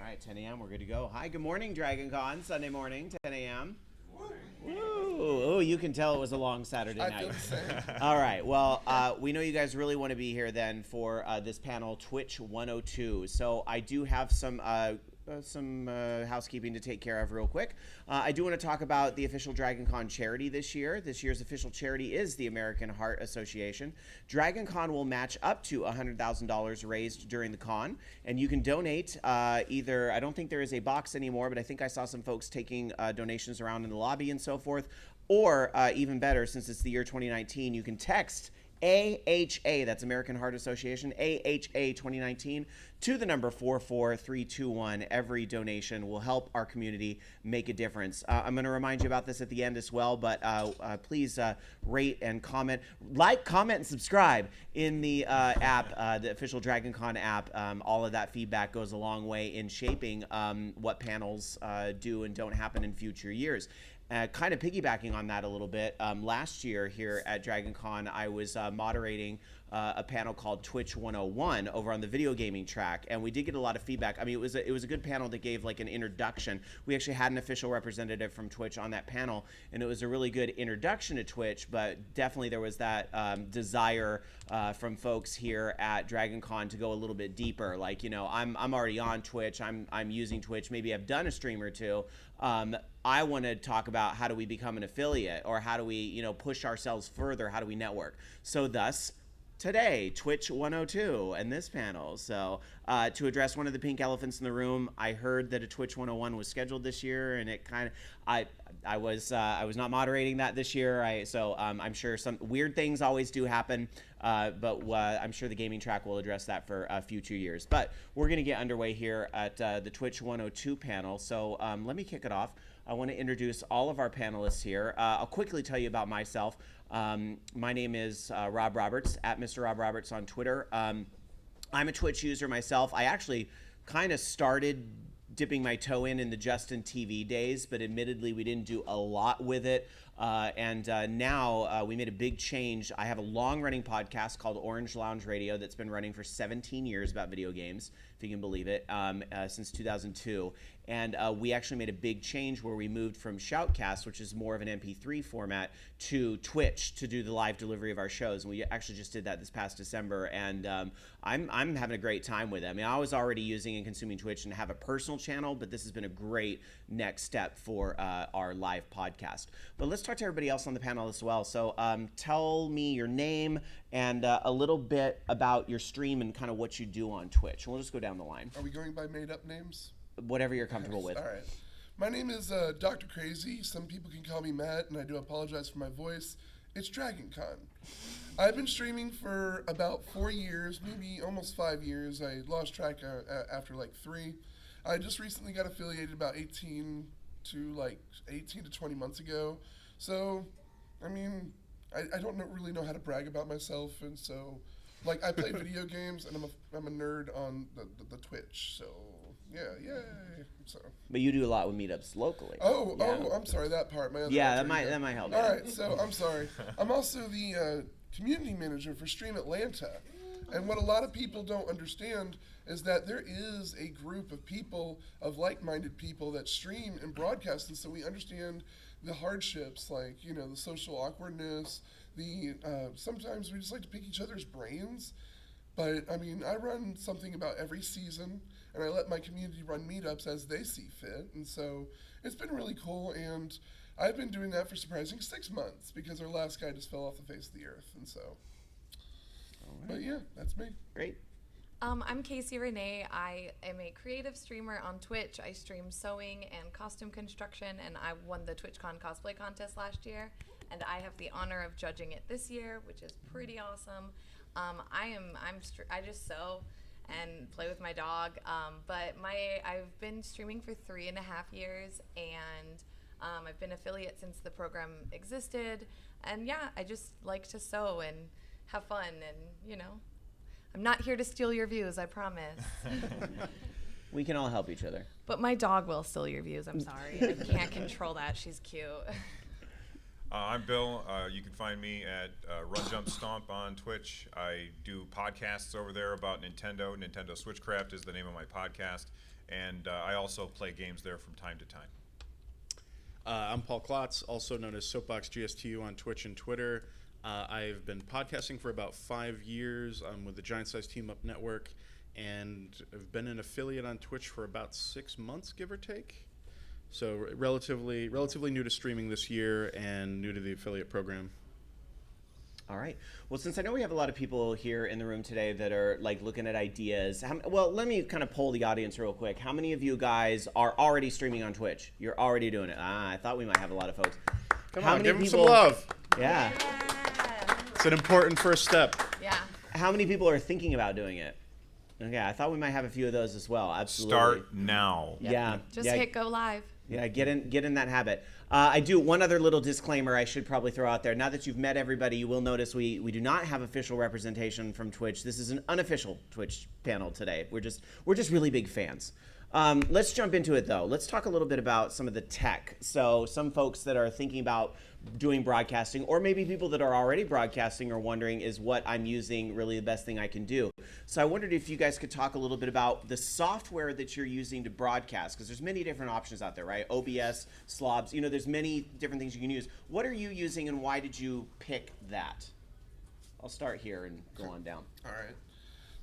right, 10 a.m. We're good to go. Hi, good morning, Dragon Con. Sunday morning, 10 a.m. Ooh, you can tell it was a long Saturday night. I feel the same. All right. Well, we know you guys really want to be here then for this panel, Twitch 102. So I do have some housekeeping to take care of real quick. I do want to talk about the official Dragon Con charity this year. This year's official charity is the American Heart Association. Dragon Con will match up to $100,000 raised during the con, and you can donate either, I don't think there is a box anymore, but I think I saw some folks taking donations around in the lobby and so forth, or even better, since it's the year 2019, you can text AHA, that's American Heart Association, AHA 2019, to the number 44321. Every donation will help our community make a difference. I'm going to remind you about this at the end as well, but please rate and comment. Like, comment, and subscribe in the app, the official Dragon Con app. All of that feedback goes a long way in shaping what panels do and don't happen in future years. Kind of piggybacking on that a little bit, last year here at Dragon Con, I was moderating a panel called Twitch 101 over on the video gaming track, and we did get a lot of feedback. I mean, it was a good panel that gave like an introduction. We actually had an official representative from Twitch on that panel, and it was a really good introduction to Twitch, but definitely there was that desire from folks here at Dragon Con to go a little bit deeper. Like, you know, I'm already on Twitch, I'm using Twitch, maybe I've done a stream or two. I want to talk about how do we become an affiliate, or how do we, you know, push ourselves further, how do we network? So thus, today, Twitch 102 and this panel. So to address one of the pink elephants in the room, I heard that a Twitch 101 was scheduled this year, and it kind of, I was not moderating that this year. So I'm sure some weird things always do happen, but I'm sure the gaming track will address that for future years. But we're going to get underway here at the Twitch 102 panel. So let me kick it off. I want to introduce all of our panelists here. I'll quickly tell you about myself. My name is Rob Roberts, at Mr. Rob Roberts on Twitter. I'm a Twitch user myself. I actually kind of started dipping my toe in the Justin TV days, but admittedly we didn't do a lot with it. Now we made a big change. I have a long-running podcast called Orange Lounge Radio that's been running for 17 years about video games, if you can believe it, since 2002. And we actually made a big change where we moved from Shoutcast, which is more of an MP3 format, to Twitch to do the live delivery of our shows. And we actually just did that this past December, and I'm having a great time with it. I mean, I was already using and consuming Twitch and have a personal channel, but this has been a great next step for our live podcast. But let's talk to everybody else on the panel as well. So tell me your name and a little bit about your stream and kind of what you do on Twitch. And we'll just go down the line. Are we going by made-up names? Whatever you're comfortable with. All right. My name is Dr. Crazy. Some people can call me Matt, and I do apologize for my voice. It's Dragon Con. I've been streaming for about 4 years, maybe almost 5 years. I lost track after like 3. I just recently got affiliated about 18 to 20 months ago. So, I mean, I don't really know how to brag about myself, and so, like, I play video games, and I'm a nerd on the Twitch, so... Yeah, yay. So. But you do a lot with meetups locally. Oh, I'm sorry, that part. That might help. All right, so I'm sorry. I'm also the community manager for Stream Atlanta. And what a lot of people don't understand is that there is a group of people, of like-minded people that stream and broadcast, and so we understand the hardships, like, you know, the social awkwardness, sometimes we just like to pick each other's brains. But, I mean, I run something about every season, and I let my community run meetups as they see fit. And so it's been really cool, and I've been doing that for surprising 6 months because our last guy just fell off the face of the earth. And so, But yeah, that's me. Great. I'm Casey Renee. I am a creative streamer on Twitch. I stream sewing and costume construction, and I won the TwitchCon cosplay contest last year, and I have the honor of judging it this year, which is pretty awesome. I just sew and play with my dog, but I've been streaming for 3.5 years, and I've been affiliate since the program existed, and yeah, I just like to sew and have fun, and you know, I'm not here to steal your views, I promise. We can all help each other. But my dog will steal your views, I'm sorry. I can't control that, she's cute. I'm Bill. You can find me at Run Jump Stomp on Twitch. I do podcasts over there about Nintendo. Nintendo Switchcraft is the name of my podcast. and I also play games there from time to time. I'm Paul Klotz, also known as Soapbox GSTU on Twitch and Twitter. I've been podcasting for about 5 years. I'm with the Giant Size Team Up Network, and I've been an affiliate on Twitch for about 6 months, give or take. So relatively new to streaming this year and new to the affiliate program. All right. Well, since I know we have a lot of people here in the room today that are like looking at ideas, well, let me kind of poll the audience real quick. How many of you guys are already streaming on Twitch? You're already doing it. I thought we might have a lot of folks. Come on, give them some love. Yeah. It's an important first step. Yeah. How many people are thinking about doing it? Okay, I thought we might have a few of those as well. Absolutely. Start now. Yeah. Just hit go live. Yeah, get in that habit. I do one other little disclaimer I should probably throw out there. Now that you've met everybody, you will notice we do not have official representation from Twitch. This is an unofficial Twitch panel today. We're just really big fans. Let's jump into it though. Let's talk a little bit about some of the tech. So some folks that are thinking about doing broadcasting, or maybe people that are already broadcasting are wondering, is what I'm using really the best thing I can do? So I wondered if you guys could talk a little bit about the software that you're using to broadcast, because there's many different options out there, right? OBS, slobs, there's many different things you can use. What are you using and why did you pick that? I'll start here and go on down. All right.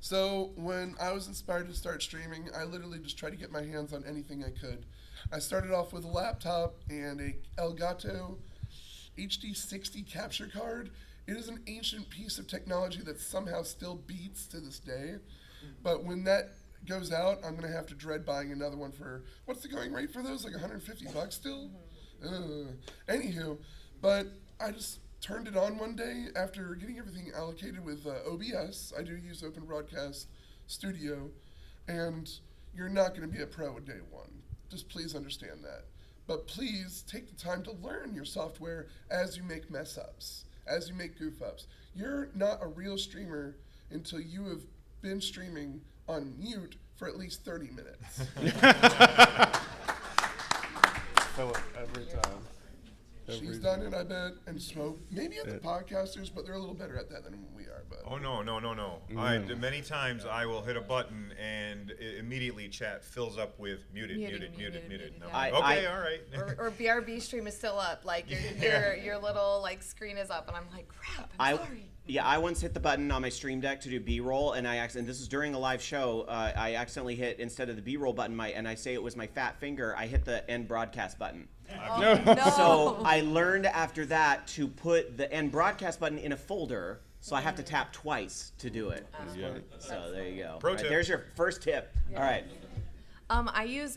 So when I was inspired to start streaming, I literally just tried to get my hands on anything I could. I started off with a laptop and a Elgato HD60 capture card. It is an ancient piece of technology that somehow still beats to this day. But when that goes out, I'm going to have to dread buying another one for, what's the going rate for those? Like $150 still? Anywho, but I just turned it on one day after getting everything allocated with OBS. I do use Open Broadcast Studio, and you're not going to be a pro at day one. Just please understand that. But please take the time to learn your software as you make mess ups, as you make goof ups. You're not a real streamer until you have been streaming on mute for at least 30 minutes. Philip, every time. She's done it, I bet, and so maybe at the podcasters, but they're a little better at that than we are. But Oh, no. Many times I will hit a button and immediately chat fills up with muted. And I'm like, okay, all right. Or BRB stream is still up. Like your little like screen is up, and I'm like, crap. I'm sorry. Yeah, I once hit the button on my Stream Deck to do B-roll, and this is during a live show. I accidentally hit, instead of the B-roll button, and I say it was my fat finger, I hit the end broadcast button. No. So I learned after that to put the end broadcast button in a folder, so I have to tap twice to do it. So there you go. Pro tip. There's your first tip. Yeah. All right. I use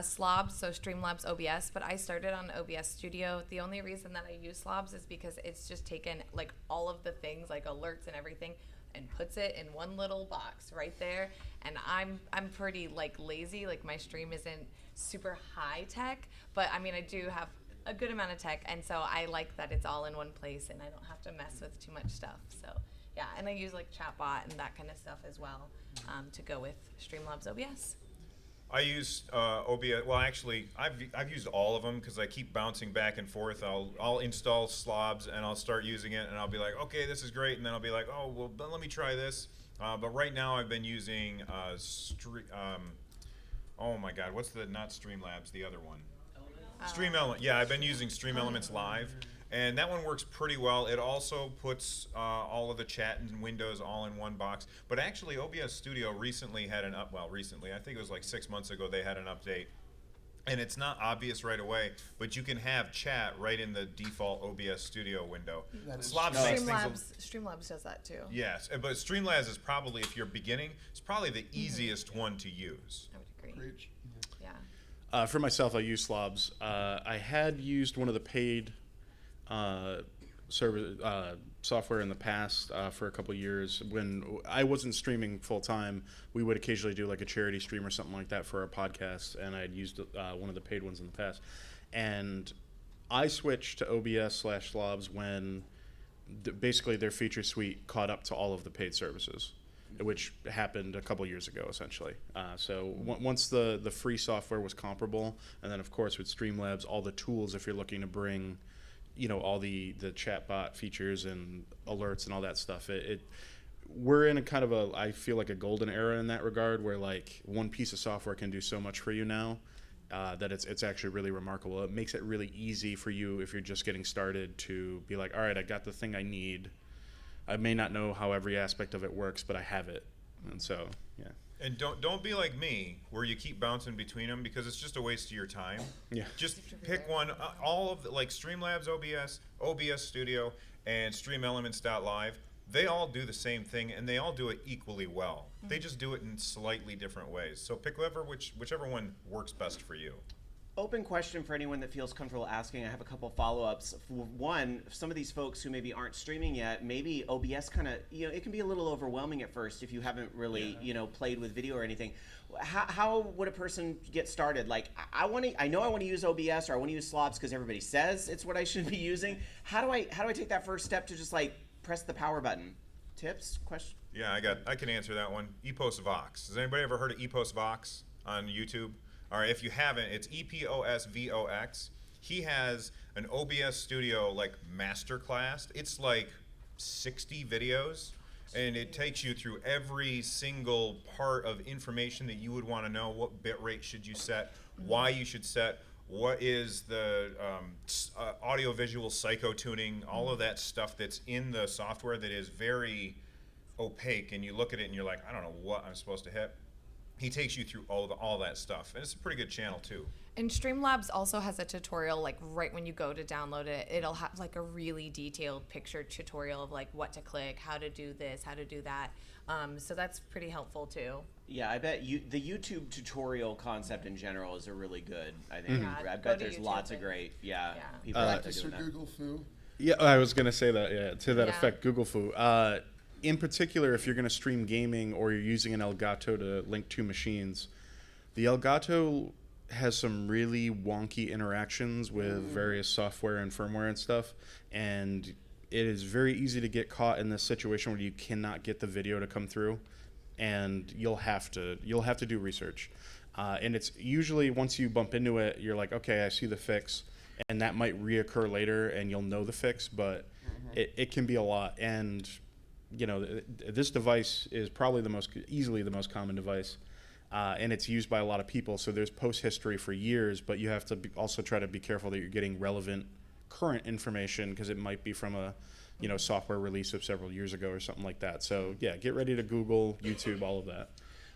Slobs, so Streamlabs OBS, but I started on OBS Studio. The only reason that I use Slobs is because it's just taken like all of the things, like alerts and everything, and puts it in one little box right there. And I'm pretty like lazy. Like my stream isn't super high tech, but I mean I do have a good amount of tech, and so I like that it's all in one place and I don't have to mess with too much stuff. So yeah, and I use like chatbot and that kind of stuff as well to go with Streamlabs OBS. I use OBS. Well, actually, I've used all of them because I keep bouncing back and forth. I'll install Slobs and I'll start using it, and I'll be like, okay, this is great, and then I'll be like, oh, well, let me try this. But right now, I've been using oh my God, what's not Streamlabs, the other one? Stream Element. Yeah, I've been using Stream Elements Live, and that one works pretty well. It also puts all of the chat and windows all in one box. But actually, OBS Studio recently had recently, I think it was like 6 months ago, they had an update. And it's not obvious right away, but you can have chat right in the default OBS Studio window. Streamlabs does that too. Yes, but Streamlabs is probably, if you're beginning, it's probably the easiest one to use. I would agree. Preach. Yeah. For myself, I use Slobs. I had used one of the paid software in the past for a couple of years. When I wasn't streaming full time, we would occasionally do like a charity stream or something like that for our podcast, and I'd used one of the paid ones in the past. And I switched to OBS/Slobs when basically their feature suite caught up to all of the paid services, which happened a couple years ago, essentially. So once the free software was comparable, and then of course with Streamlabs, all the tools if you're looking to bring, all the chatbot features and alerts and all that stuff, we're in a kind of I feel like a golden era in that regard, where like one piece of software can do so much for you now that it's actually really remarkable. It makes it really easy for you if you're just getting started to be like, all right, I got the thing I need. I may not know how every aspect of it works, but I have it. And so, yeah. And don't be like me, where you keep bouncing between them, because it's just a waste of your time. Yeah. Just pick one. All of the, like Streamlabs OBS, OBS Studio, and StreamElements.live, they all do the same thing, and they all do it equally well. They just do it in slightly different ways. So pick whichever one works best for you. Open question for anyone that feels comfortable asking. I have a couple follow-ups. One, some of these folks who maybe aren't streaming yet, maybe OBS kind of, it can be a little overwhelming at first if you haven't really, played with video or anything. How would a person get started? Like, I know I want to use OBS or I want to use Slops because everybody says it's what I should be using. How do I take that first step to just like press the power button? Tips? Question? Yeah, I can answer that one. Epos Vox. Has anybody ever heard of Epos Vox on YouTube? All right, if you haven't, it's EPOSVOX. He has an OBS Studio like masterclass. It's like 60 videos, and it takes you through every single part of information that you would want to know. What bitrate should you set? Why you should set? What is the audio-visual psycho tuning? All of that stuff that's in the software that is very opaque, and you look at it and you're like, I don't know what I'm supposed to hit. He takes you through all that stuff, and it's a pretty good channel too. And Streamlabs also has a tutorial, like right when you go to download it, it'll have like a really detailed picture tutorial of like what to click, how to do this, how to do that. So that's pretty helpful too. Yeah, I bet the YouTube tutorial concept in general is a really good. I think Yeah, I go bet to there's YouTube lots of and- great. Yeah, Yeah. people out there Practice for doing that. Google Foo. Yeah, I was gonna say that. Yeah, to that Yeah. effect, Google Foo. In particular, if you're gonna stream gaming or you're using an Elgato to link two machines, the Elgato has some really wonky interactions with various software and firmware and stuff, and it is very easy to get caught in this situation where you cannot get the video to come through, and you'll have to do research. And it's usually once you bump into it, you're like, okay, I see the fix, and that might reoccur later, and you'll know the fix, but it can be a lot. And this device is probably easily the most common device. And it's used by a lot of people, so there's post history for years, but you have to also try to be careful that you're getting relevant current information, because it might be from a software release of several years ago or something like that. So yeah, get ready to Google, YouTube, all of that.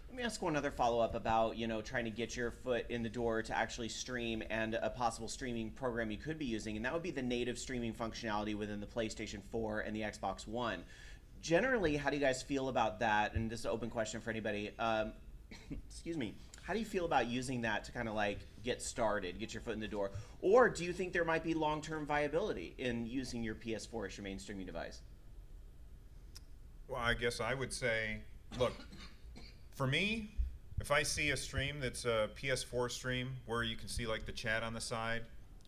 Let me ask one other follow-up about trying to get your foot in the door to actually stream, and a possible streaming program you could be using, and that would be the native streaming functionality within the PlayStation 4 and the Xbox One. Generally, how do you guys feel about that? And this is an open question for anybody. Excuse me. How do you feel about using that to kind of like get started, get your foot in the door? Or do you think there might be long-term viability in using your PS4 as your main streaming device? Well, I guess I would say, look, for me, if I see a stream that's a PS4 stream where you can see like the chat on the side,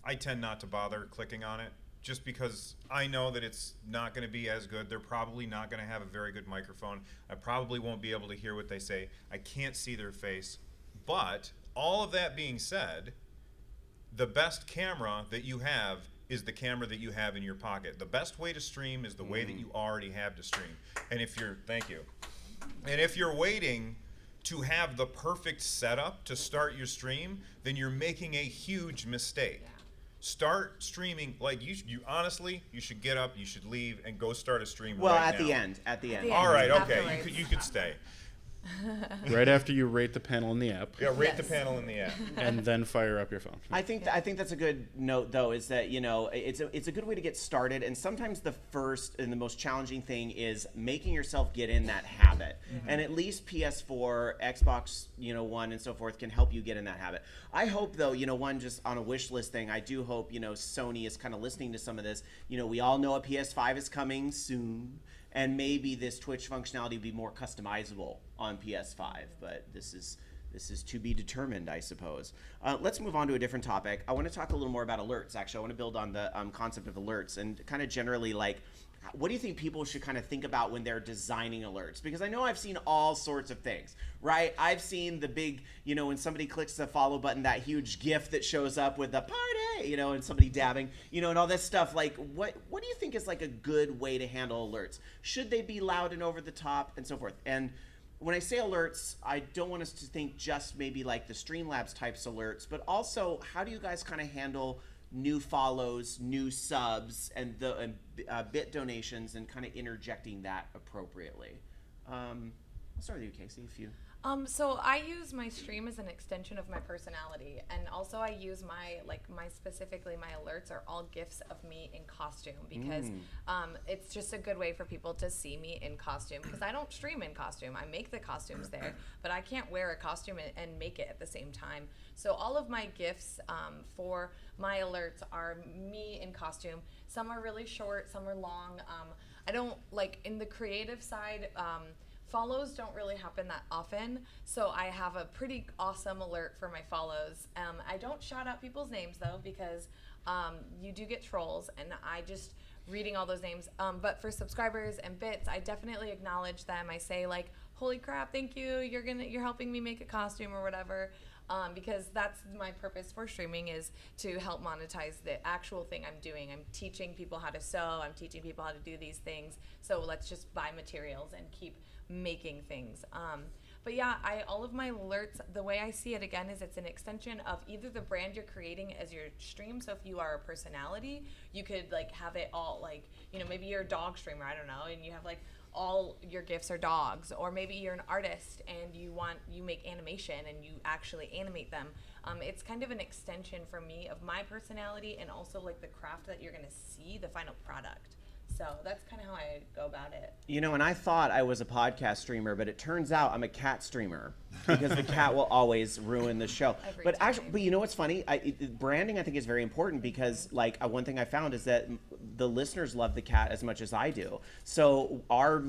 I tend not to bother clicking on it, just because I know that it's not going to be as good. They're probably not going to have a very good microphone. I probably won't be able to hear what they say. I can't see their face. But all of that being said, the best camera that you have is the camera that you have in your pocket. The best way to stream is the way that you already have to stream. And if you're, thank you. And if you're waiting to have the perfect setup to start your stream, then you're making a huge mistake. Start streaming. Like you honestly, you should get up, you should leave, and go start a stream. Well, right at now. the end. At the end. All right, okay, Afterwards. you could stay. Right after you rate the panel in the app, Yeah, rate the Yes. panel in the app. and then fire up your phone. I think that's a good note, though, is that it's a good way to get started. And sometimes the first and the most challenging thing is making yourself get in that habit. And at least PS4, Xbox, One, and so forth can help you get in that habit. I hope, though, one just on a wish list thing, I do hope Sony is kind of listening to some of this. We all know a PS5 is coming soon. And maybe this Twitch functionality will be more customizable on PS5, but this is to be determined, I suppose. Let's move on to a different topic. I want to talk a little more about alerts. Actually, I want to build on the concept of alerts and kind of generally like what do you think people should kind of think about when they're designing alerts? Because I know I've seen all sorts of things, right? I've seen the big, when somebody clicks the follow button, that huge GIF that shows up with the party, and somebody dabbing, and all this stuff. Like, what do you think is like a good way to handle alerts? Should they be loud and over the top and so forth? And when I say alerts, I don't want us to think just maybe like the Streamlabs types alerts, but also how do you guys kind of handle new follows, new subs, and the bit donations, and kind of interjecting that appropriately? I'll start with you, Casey, if you... So I use my stream as an extension of my personality, and also I use my specifically my alerts are all GIFs of me in costume, because it's just a good way for people to see me in costume, because I don't stream in costume. I make the costumes there, but I can't wear a costume and make it at the same time. So all of my GIFs for my alerts are me in costume. Some are really short, some are long. I don't, like, in the creative side, follows don't really happen that often, so I have a pretty awesome alert for my follows. I don't shout out people's names though, because you do get trolls, and I just reading all those names. But for subscribers and bits, I definitely acknowledge them. I say, like, holy crap, thank you, you're helping me make a costume or whatever. Because that's my purpose for streaming, is to help monetize the actual thing I'm doing. I'm teaching people how to sew, I'm teaching people how to do these things, so let's just buy materials and keep making things. But yeah, all of my alerts, the way I see it again is it's an extension of either the brand you're creating as your stream. So if you are a personality, you could like have it all like, maybe you're a dog streamer, I don't know, and you have like all your GIFs are dogs, or maybe you're an artist and you make animation and you actually animate them. It's kind of an extension for me of my personality, and also like the craft that you're gonna see, the final product. So that's kind of how I go about it. And I thought I was a podcast streamer, but it turns out I'm a cat streamer, because the cat will always ruin the show. But actually, but you know what's funny? Branding, I think, is very important, because like one thing I found is that the listeners love the cat as much as I do. So our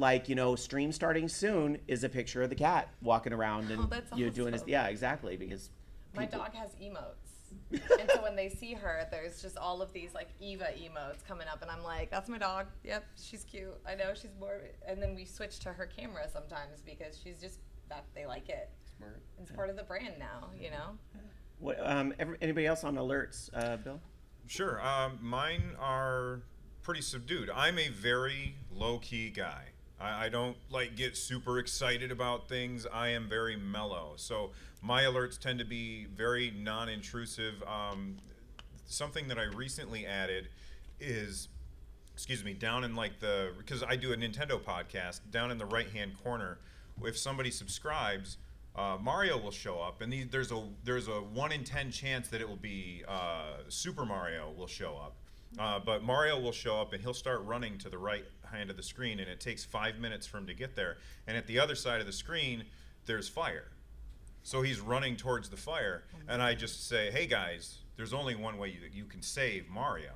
stream starting soon is a picture of the cat walking around and that's awesome. doing his, yeah, exactly, because my dog has emotes. And so when they see her, there's just all of these like Eva emotes coming up, and I'm like, that's my dog. Yep, she's cute. I know she's more. And then we switch to her camera sometimes, because she's just that they like it. Smart. It's part of the brand now, What, anybody else on alerts, Bill? Sure. Mine are pretty subdued. I'm a very low-key guy. I don't get super excited about things. I am very mellow. So my alerts tend to be very non-intrusive. Something that I recently added is, down in because I do a Nintendo podcast, down in the right-hand corner, if somebody subscribes, Mario will show up, and there's a 1 in 10 chance that it will be Super Mario will show up. But Mario will show up, and he'll start running to the right hand of the screen, and it takes 5 minutes for him to get there. And at the other side of the screen, there's fire. So he's running towards the fire, and I just say, hey guys, there's only one way you can save Mario.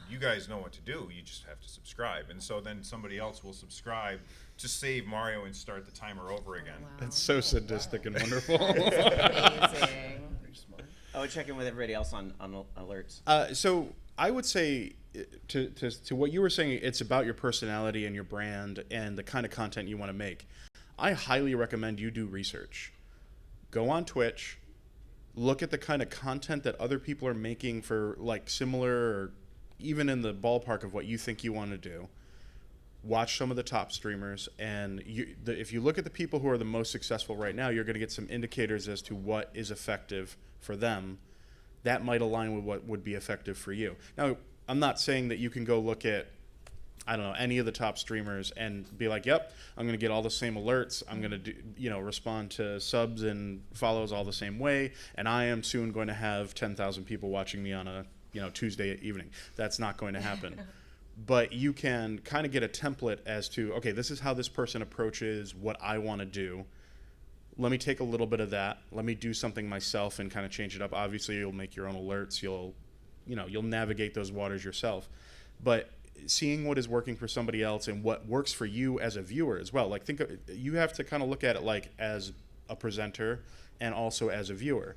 You guys know what to do, you just have to subscribe. And so then somebody else will subscribe to save Mario and start the timer over again. Wow. It's so sadistic and wonderful. Amazing. Very smart. I would check in with everybody else on alerts. So I would say to what you were saying, it's about your personality and your brand and the kind of content you want to make. I highly recommend you do research. Go on Twitch, look at the kind of content that other people are making for like similar or even in the ballpark of what you think you want to do. Watch some of the top streamers, and if you look at the people who are the most successful right now, you're going to get some indicators as to what is effective for them. That might align with what would be effective for you. Now, I'm not saying that you can go look at, I don't know, any of the top streamers and be like, yep, I'm going to get all the same alerts. I'm going to do, respond to subs and follows all the same way. And I am soon going to have 10,000 people watching me on a, Tuesday evening. That's not going to happen. But you can kind of get a template as to, okay, this is how this person approaches what I want to do. Let me take a little bit of that. Let me do something myself and kind of change it up. Obviously, you'll make your own alerts. You'll navigate those waters yourself. But seeing what is working for somebody else and what works for you as a viewer as well. Like you have to kind of look at it like as a presenter and also as a viewer.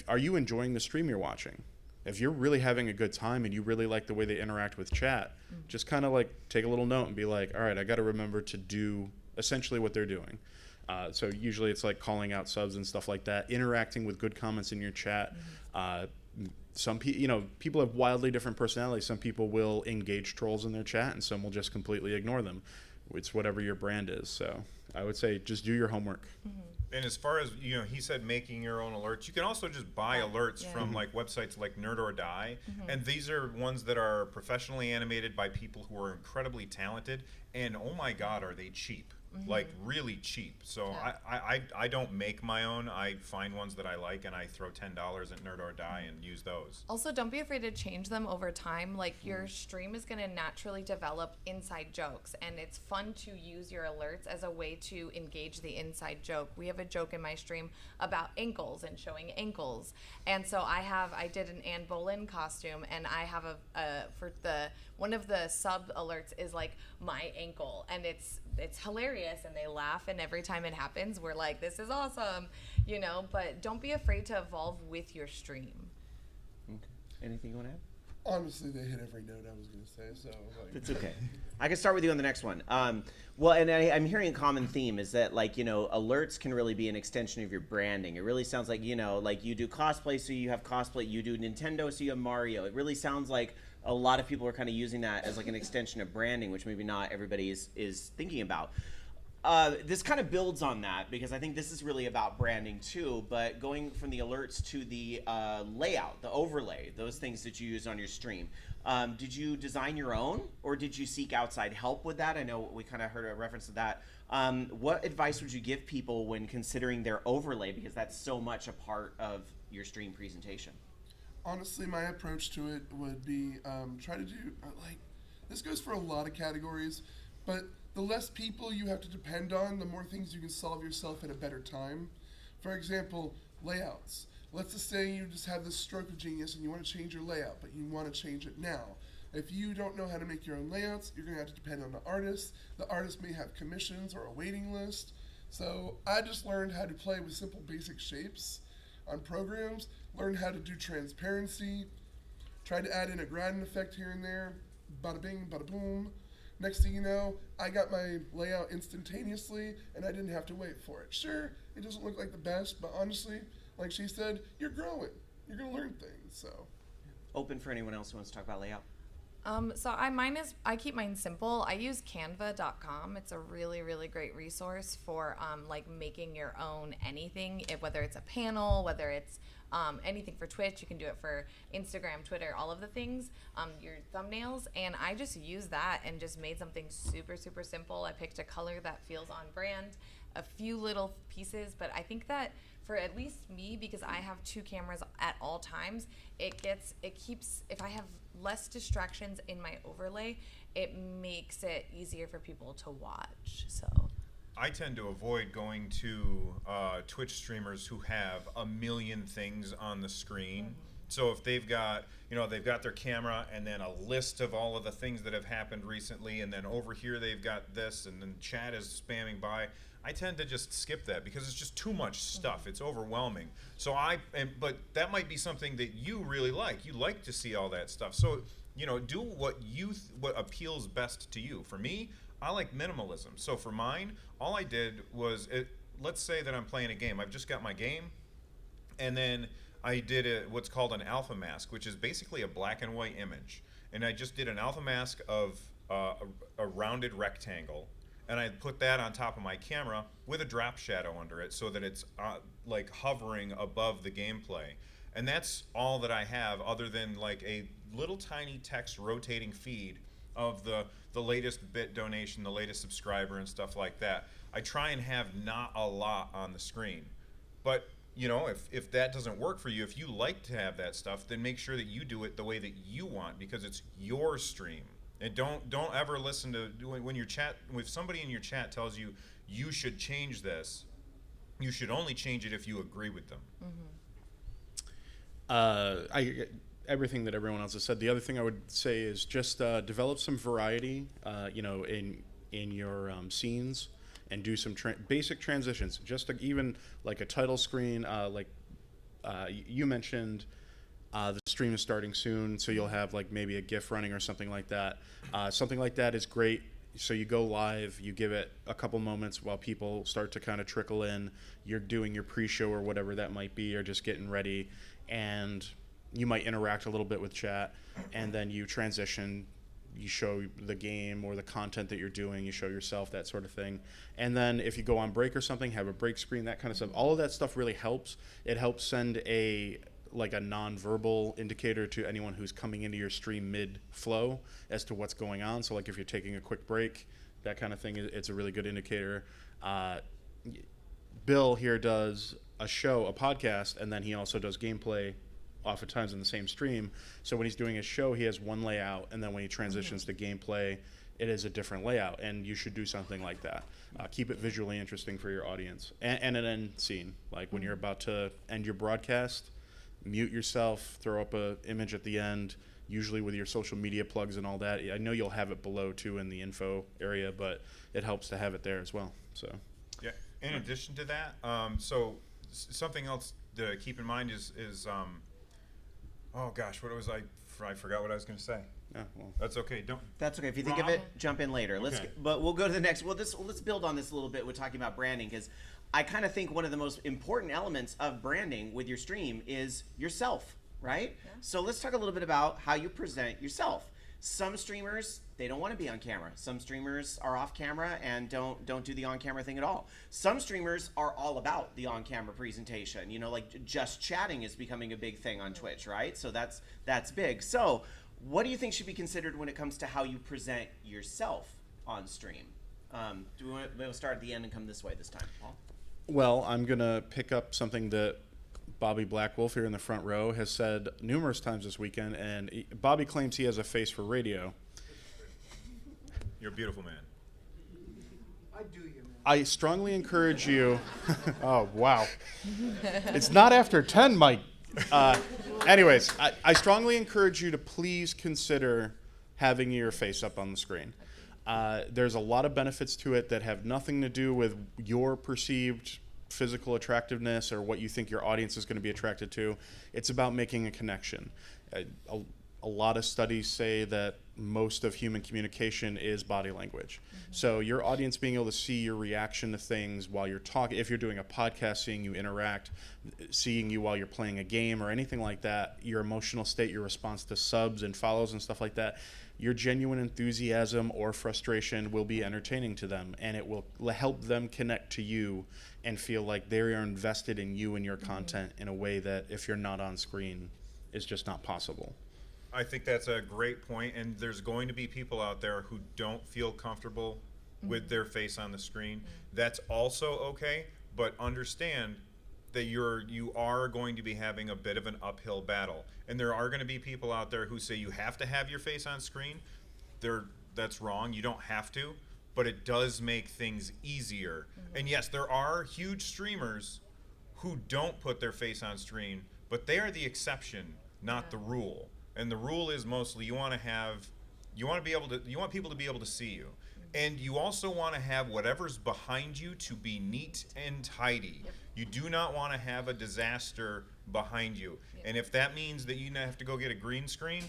Are you enjoying the stream you're watching? if you're really having a good time and you really like the way they interact with chat, just kind of like take a little note and be like, all right, I got to remember to do essentially what they're doing. So usually it's like calling out subs and stuff like that, interacting with good comments in your chat. Some people have wildly different personalities. Some people will engage trolls in their chat, and some will just completely ignore them. It's whatever your brand is. So I would say just do your homework. And as far as, he said making your own alerts, you can also just buy alerts from like websites like Nerd or Die. And these are ones that are professionally animated by people who are incredibly talented. And oh my God, are they cheap? Like really cheap. So I don't make my own. I find ones that I like and I throw $10 at Nerd or Die and use those. Also, don't be afraid to change them over time. Like, your stream is going to naturally develop inside jokes, and it's fun to use your alerts as a way to engage the inside joke. We have a joke in my stream about ankles and showing ankles. And so I did an Anne Boleyn costume, and I have one of the sub alerts is like my ankle, and it's hilarious, and they laugh, and every time it happens we're like, this is awesome, but don't be afraid to evolve with your stream. Okay. Anything you want to add? Honestly, they hit every note I was going to say, so It's okay. I can start with you on the next one. Well, and I'm hearing a common theme is that, alerts can really be an extension of your branding. It really sounds like, like you do cosplay, so you have cosplay. You do Nintendo, so you have Mario. It really sounds like a lot of people are kind of using that as like an extension of branding, which maybe not everybody is thinking about. This kind of builds on that, because I think this is really about branding too, but going from the alerts to the layout, the overlay, those things that you use on your stream. Did you design your own, or did you seek outside help with that? I know we kind of heard a reference to that. What advice would you give people when considering their overlay, because that's so much a part of your stream presentation? honestly, my approach to it would be try to do, this goes for a lot of categories, but the less people you have to depend on, the more things you can solve yourself at a better time. For example, layouts. Let's just say you just have this stroke of genius and you want to change your layout, but you want to change it now. If you don't know how to make your own layouts, you're going to have to depend on the artist. The artist may have commissions or a waiting list. So I just learned how to play with simple basic shapes on programs, learned how to do transparency, tried to add in a gradient effect here and there, bada bing, bada boom. Next thing you know, I got my layout instantaneously and I didn't have to wait for it. Sure, it doesn't look like the best, but honestly, like she said, you're growing. You're going to learn things, so. Open for anyone else who wants to talk about layout. I keep mine simple. I use canva.com. It's a really, really great resource for making your own anything, whether it's a panel, whether it's anything for Twitch. You can do it for Instagram, Twitter, all of the things, your thumbnails. And I just used that and just made something super, super simple. I picked a color that feels on brand, a few little pieces, but I think that for at least me, because I have two cameras at all times, it keeps, if I have less distractions in my overlay, it makes it easier for people to watch. So I tend to avoid going to Twitch streamers who have a million things on the screen. Mm-hmm. So if they've got their camera and then a list of all of the things that have happened recently, and then over here they've got this, and then chat is spamming by, I tend to just skip that because it's just too much stuff. It's overwhelming. So but that might be something that you really like. You like to see all that stuff. So, do what what appeals best to you. For me, I like minimalism. So for mine, all I did was, let's say that I'm playing a game. I've just got my game, and then I did what's called an alpha mask, which is basically a black and white image. And I just did an alpha mask of a rounded rectangle. And I put that on top of my camera with a drop shadow under it so that it's like hovering above the gameplay. And that's all that I have, other than like a little tiny text rotating feed of the latest bit donation, the latest subscriber, and stuff like that. I try and have not a lot on the screen. But if that doesn't work for you, if you like to have that stuff, then make sure that you do it the way that you want, because it's your stream. And don't ever listen to when somebody in your chat tells you you should change this. You should only change it if you agree with them. Mm-hmm. Everything that everyone else has said. The other thing I would say is just develop some variety, in your scenes, and do some basic transitions. Just even like a title screen, you mentioned. The stream is starting soon, so you'll have like maybe a GIF running or something like that. Something like that is great. So you go live, you give it a couple moments while people start to kind of trickle in. You're doing your pre-show or whatever that might be, or just getting ready, and you might interact a little bit with chat, and then you transition. You show the game or the content that you're doing, you show yourself, that sort of thing. And then if you go on break or something, have a break screen, that kind of stuff. All of that stuff really helps. It helps send a non-verbal indicator to anyone who's coming into your stream mid-flow as to what's going on. So like if you're taking a quick break, that kind of thing, it's a really good indicator. Bill here does a podcast, and then he also does gameplay oftentimes in the same stream. So when he's doing his show, he has one layout, and then when he transitions to gameplay, it is a different layout, and you should do something like that. Keep it visually interesting for your audience. And an end scene, like when you're about to end your broadcast, mute yourself, throw up an image at the end, usually with your social media plugs and all that. I know you'll have it below too in the info area, but it helps to have it there as well. So yeah. In addition to that, something else to keep in mind is oh gosh, what was I forgot what I was going to say. yeah, well, That's okay. That's okay. If you think of Rob? it, jump in later. Okay. But we'll go to the next. Well, let's build on this a little bit. We're talking about branding, because I kind of think one of the most important elements of branding with your stream is yourself, right? Yeah. So let's talk a little bit about how you present yourself. Some streamers, they don't want to be on camera. Some streamers are off camera and don't do the on-camera thing at all. Some streamers are all about the on-camera presentation. You know, like just chatting is becoming a big thing on Twitch, right? So that's big. So what do you think should be considered when it comes to how you present yourself on stream? Do we want to start at the end and come this way this time, Paul? well, I'm going to pick up something that Bobby Blackwolf here in the front row has said numerous times this weekend, and Bobby claims he has a face for radio. You're a beautiful man. I do you, man. I strongly encourage you. Oh, wow. It's not after 10, Mike. Anyways, I strongly encourage you to please consider having your face up on the screen. There's a lot of benefits to it that have nothing to do with your perceived physical attractiveness or what you think your audience is going to be attracted to. It's about making a connection. A lot of studies say that most of human communication is body language. Mm-hmm. So your audience being able to see your reaction to things while you're talking, if you're doing a podcast, seeing you interact, seeing you while you're playing a game or anything like that, your emotional state, your response to subs and follows and stuff like that, your genuine enthusiasm or frustration will be entertaining to them, and it will help them connect to you and feel like they are invested in you and your content in a way that if you're not on screen is just not possible. I think that's a great point, and there's going to be people out there who don't feel comfortable with their face on the screen. That's also okay, but understand that you are going to be having a bit of an uphill battle, and there are going to be people out there who say you have to have your face on screen. That's wrong. You don't have to, but it does make things easier. And yes, there are huge streamers who don't put their face on screen, but they are the exception, not the rule. And the rule is mostly you want people to be able to see you. And you also want to have whatever's behind you to be neat and tidy. Yep. You do not want to have a disaster behind you. Yep. And if that means that you have to go get a green screen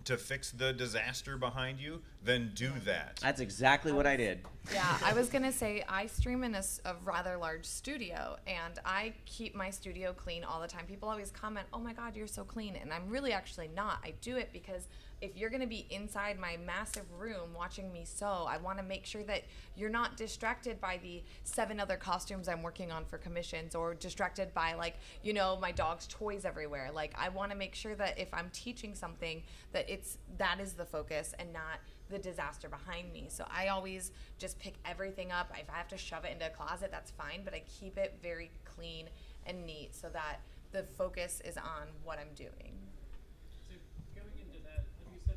to fix the disaster behind you, then do that. That's exactly what I did. Yeah, I was going to say I stream in a rather large studio, and I keep my studio clean all the time. People always comment, oh my God, you're so clean. And I'm really actually not. I do it because if you're going to be inside my massive room watching me sew, I want to make sure that you're not distracted by the 7 other costumes I'm working on for commissions, or distracted by, like, you know, my dog's toys everywhere. Like, I want to make sure that if I'm teaching something, that that is the focus and not the disaster behind me. So I always just pick everything up. If I have to shove it into a closet, that's fine, but I keep it very clean and neat so that the focus is on what I'm doing.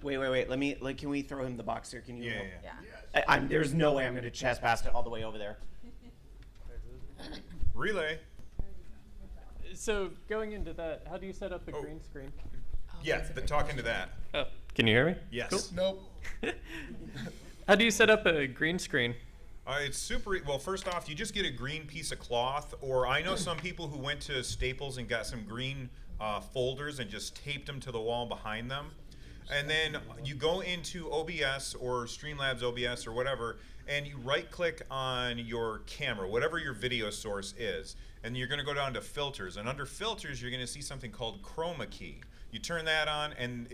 Wait. Can we throw him the box here? Can you? Yeah. There's no way I'm going to chest pass it all the way over there. Relay. So going into that, how do you set up a green screen? Talking to that. Oh, can you hear me? Yes. Cool. Nope. How do you set up a green screen? It's super. Well, first off, you just get a green piece of cloth, or I know some people who went to Staples and got some green folders and just taped them to the wall behind them. And then you go into OBS or Streamlabs OBS or whatever, and you right-click on your camera, whatever your video source is, and you're going to go down to filters. And under filters, you're going to see something called chroma key. You turn that on, and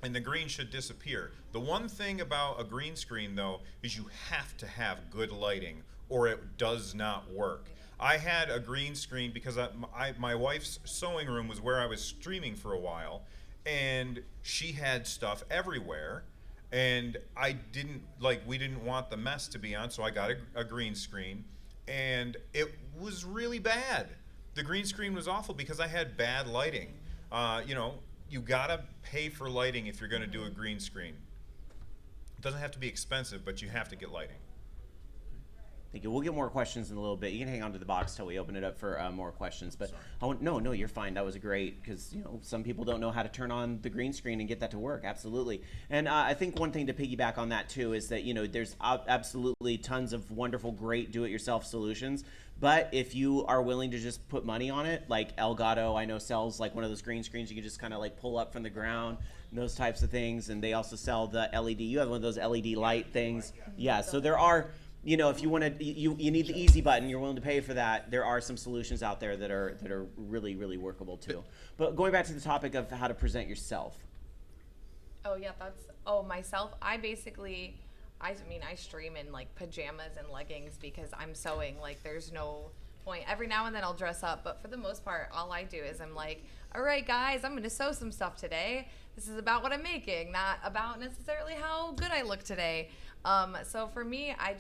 the green should disappear. The one thing about a green screen, though, is you have to have good lighting, or it does not work. I had a green screen because my wife's sewing room was where I was streaming for a while, and she had stuff everywhere, and we didn't want the mess to be on, so I got a green screen, and it was really bad. The green screen was awful because I had bad lighting. You gotta pay for lighting if you're gonna do a green screen. It doesn't have to be expensive, but you have to get lighting. Thank you. We'll get more questions in a little bit. You can hang on to the box till we open it up for more questions. But no, you're fine. That was great because some people don't know how to turn on the green screen and get that to work. Absolutely. And I think one thing to piggyback on that too is that there's absolutely tons of wonderful, great do-it-yourself solutions. But if you are willing to just put money on it, like Elgato, I know sells like one of those green screens you can just kind of like pull up from the ground, and those types of things. And they also sell the LED. You have one of those LED light things. Yeah. So there are. If you want to, you need the easy button. You're willing to pay for that. There are some solutions out there that are really, really workable too. But going back to the topic of how to present yourself. Oh yeah, myself. I stream in like pajamas and leggings because I'm sewing. Like there's no point. Every now and then I'll dress up, but for the most part, all I do is I'm like, all right, guys, I'm gonna sew some stuff today. This is about what I'm making, not about necessarily how good I look today. So for me, I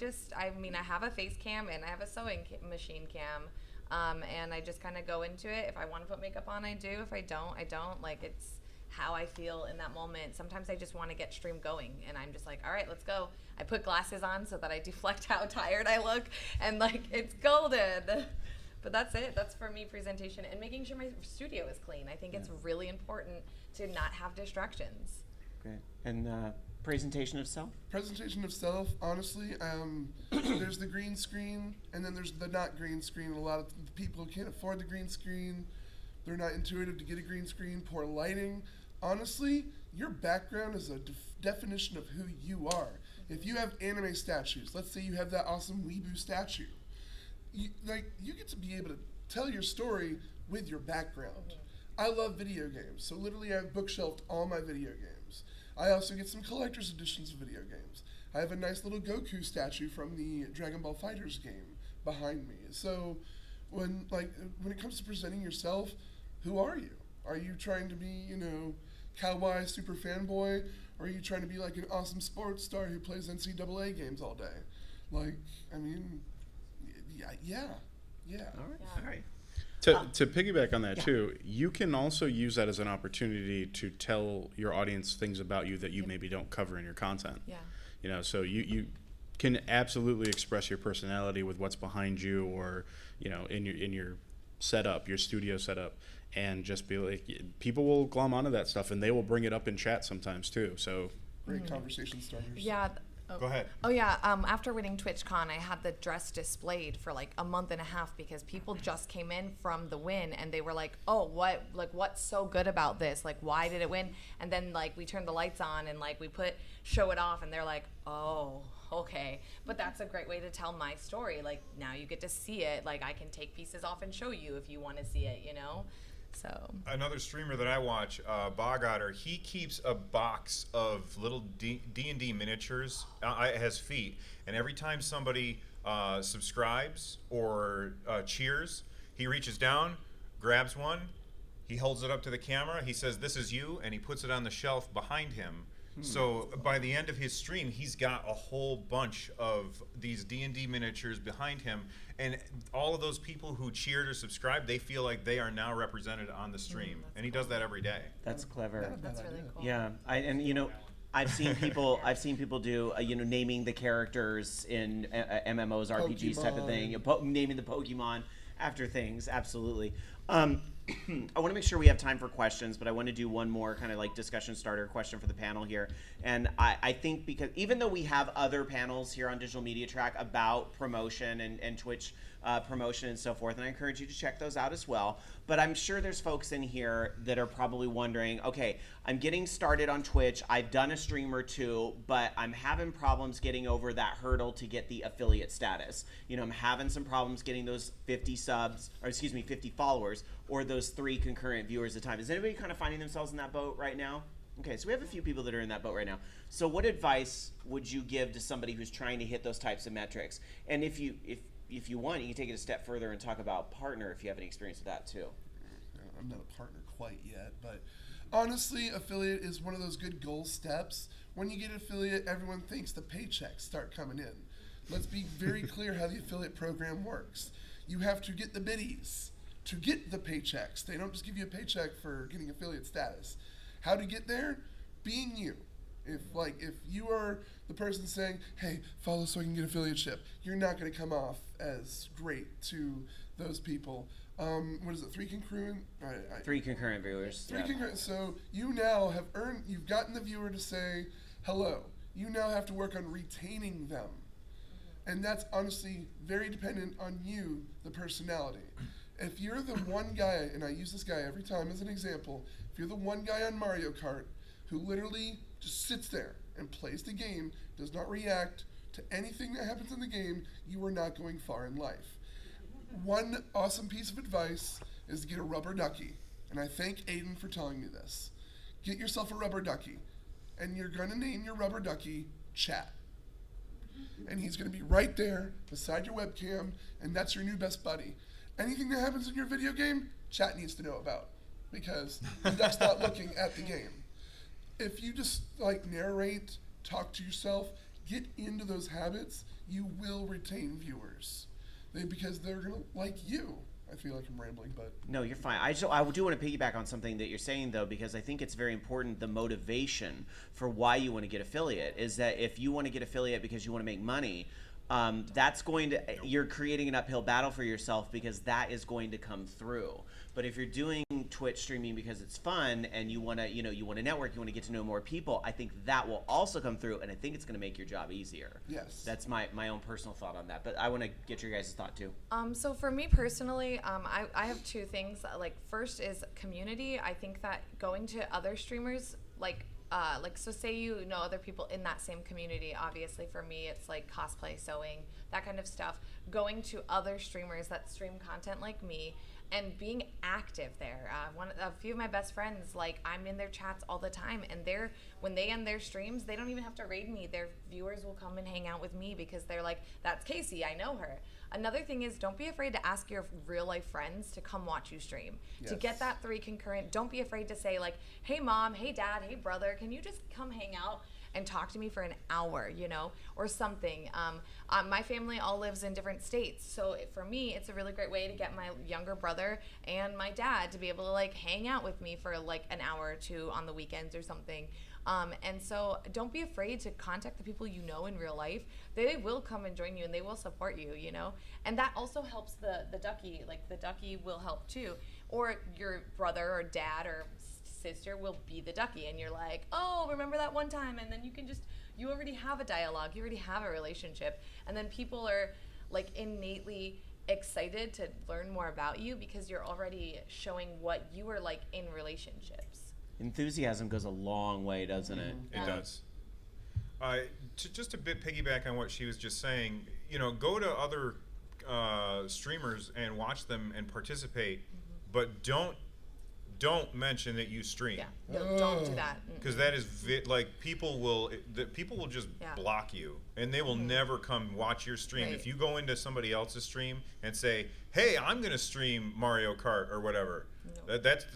have a face cam and I have a sewing machine cam, and I just kind of go into it. If I want to put makeup on, I do. If I don't, I don't. Like, it's how I feel in that moment. Sometimes I just want to get stream going, and I'm just like, all right, let's go. I put glasses on so that I deflect how tired I look, and like, it's golden. But that's it. That's for me, presentation and making sure my studio is clean. I think it's really important to not have distractions. Great. And presentation of self? Presentation of self, honestly, there's the green screen, and then there's the not green screen. A lot of the people who can't afford the green screen, they're not intuitive to get a green screen, poor lighting. Honestly, your background is a definition of who you are. If you have anime statues, let's say you have that awesome weeaboo statue, you get to be able to tell your story with your background. I love video games, so literally I've bookshelved all my video games. I also get some collector's editions of video games. I have a nice little Goku statue from the Dragon Ball FighterZ game behind me. So when it comes to presenting yourself, who are you? Are you trying to be, kawaii super fanboy, or are you trying to be like an awesome sports star who plays NCAA games all day? Yeah. All right. To piggyback on that too, you can also use that as an opportunity to tell your audience things about you that you maybe don't cover in your content. Yeah. So you can absolutely express your personality with what's behind you, or in your setup, your studio setup, and just be like, people will glom onto that stuff and they will bring it up in chat sometimes too. So great conversation starters. Yeah. Go ahead. Oh yeah. After winning TwitchCon, I had the dress displayed for like a month and a half because people just came in from the win and they were like, "Oh, what's so good about this? Like, why did it win?" And then like we turned the lights on and like we show it off, and they're like, "Oh, okay." But that's a great way to tell my story. Like now you get to see it. Like I can take pieces off and show you if you want to see it. So another streamer that I watch, Bogotter, he keeps a box of little D&D miniatures at his feet, and every time somebody subscribes or cheers, he reaches down, grabs one, he holds it up to the camera, he says, "This is you," and he puts it on the shelf behind him. So by the end of his stream, he's got a whole bunch of these D&D miniatures behind him, and all of those people who cheered or subscribed, they feel like they are now represented on the stream, and he does that every day. That's clever. that's really cool. Yeah, I've seen people do naming the characters in MMOs, RPGs type of thing. Naming the Pokemon after things. Absolutely. I want to make sure we have time for questions, but I want to do one more kind of like discussion starter question for the panel here. And I think because even though we have other panels here on Digital Media Track about promotion and Twitch promotion and so forth, and I encourage you to check those out as well. But I'm sure there's folks in here that are probably wondering, okay, I'm getting started on Twitch. I've done a stream or two, but I'm having problems getting over that hurdle to get the affiliate status. You know, I'm having some problems getting those 50 followers or those 3 concurrent viewers at a time. Is anybody kind of finding themselves in that boat right now? Okay, so we have a few people that are in that boat right now. So what advice would you give to somebody who's trying to hit those types of metrics? And if you want, you can take it a step further and talk about partner if you have any experience with that too. I'm not a partner quite yet, but honestly, affiliate is one of those good goal steps. When you get affiliate, everyone thinks the paychecks start coming in. Let's be very clear how the affiliate program works. You have to get the biddies to get the paychecks. They don't just give you a paycheck for getting affiliate status. How to get there? Being you. If you are the person saying, hey, follow so I can get affiliateship, you're not going to come off as great to those people. What is it, 3 concurrent? 3 concurrent viewers. 3 concurrent. So you now have you've gotten the viewer to say hello. You now have to work on retaining them. And that's honestly very dependent on you, the personality. If you're the one guy, and I use this guy every time as an example, if you're the one guy on Mario Kart who literally just sits there and plays the game, does not react to anything that happens in the game, you are not going far in life. One awesome piece of advice is to get a rubber ducky, and I thank Aiden for telling me this. Get yourself a rubber ducky, and you're going to name your rubber ducky Chat. And he's going to be right there beside your webcam, and that's your new best buddy. Anything that happens in your video game, Chat needs to know about, because the duck's not looking at the game. If you just narrate, talk to yourself, get into those habits, you will retain viewers. Because they're gonna like you. I feel like I'm rambling, but no, you're fine. I do want to piggyback on something that you're saying though, because I think it's very important. The motivation for why you want to get affiliate is that if you want to get affiliate because you want to make money, that's going to, you're creating an uphill battle for yourself because that is going to come through. But if you're doing Twitch streaming because it's fun and you want to, you want to network, you want to get to know more people, I think that will also come through, and I think it's going to make your job easier. Yes. That's my own personal thought on that, but I want to get your guys' thought too. So for me personally, I have 2 things. First is community. I think that going to other streamers, so say you know other people in that same community. Obviously for me it's like cosplay, sewing, that kind of stuff. Going to other streamers that stream content like me and being active there. A few of my best friends, I'm in their chats all the time, and when they end their streams, they don't even have to raid me. Their viewers will come and hang out with me because they're like, that's Casey, I know her. Another thing is, don't be afraid to ask your real life friends to come watch you stream. Yes. To get that 3 concurrent, don't be afraid to say hey mom, hey dad, hey brother, can you just come hang out and talk to me for an hour, or something. My family all lives in different states, so for me, it's a really great way to get my younger brother and my dad to be able to hang out with me for an hour or 2 on the weekends or something. And so don't be afraid to contact the people you know in real life. They will come and join you and they will support you, and that also helps the ducky. The ducky will help too, or your brother or dad or sister will be the ducky, and you're like, oh, remember that one time, and then you already have a dialogue, you already have a relationship, and then people are innately excited to learn more about you because you're already showing what you are like in relationships. Enthusiasm goes a long way, doesn't it? It does. Just a bit piggyback on what she was just saying, go to other streamers and watch them and participate, but don't mention that you stream. Yeah, no, don't do that. Because that is people will just block you, and they will never come watch your stream. Right. If you go into somebody else's stream and say, "Hey, I'm going to stream Mario Kart or whatever," that's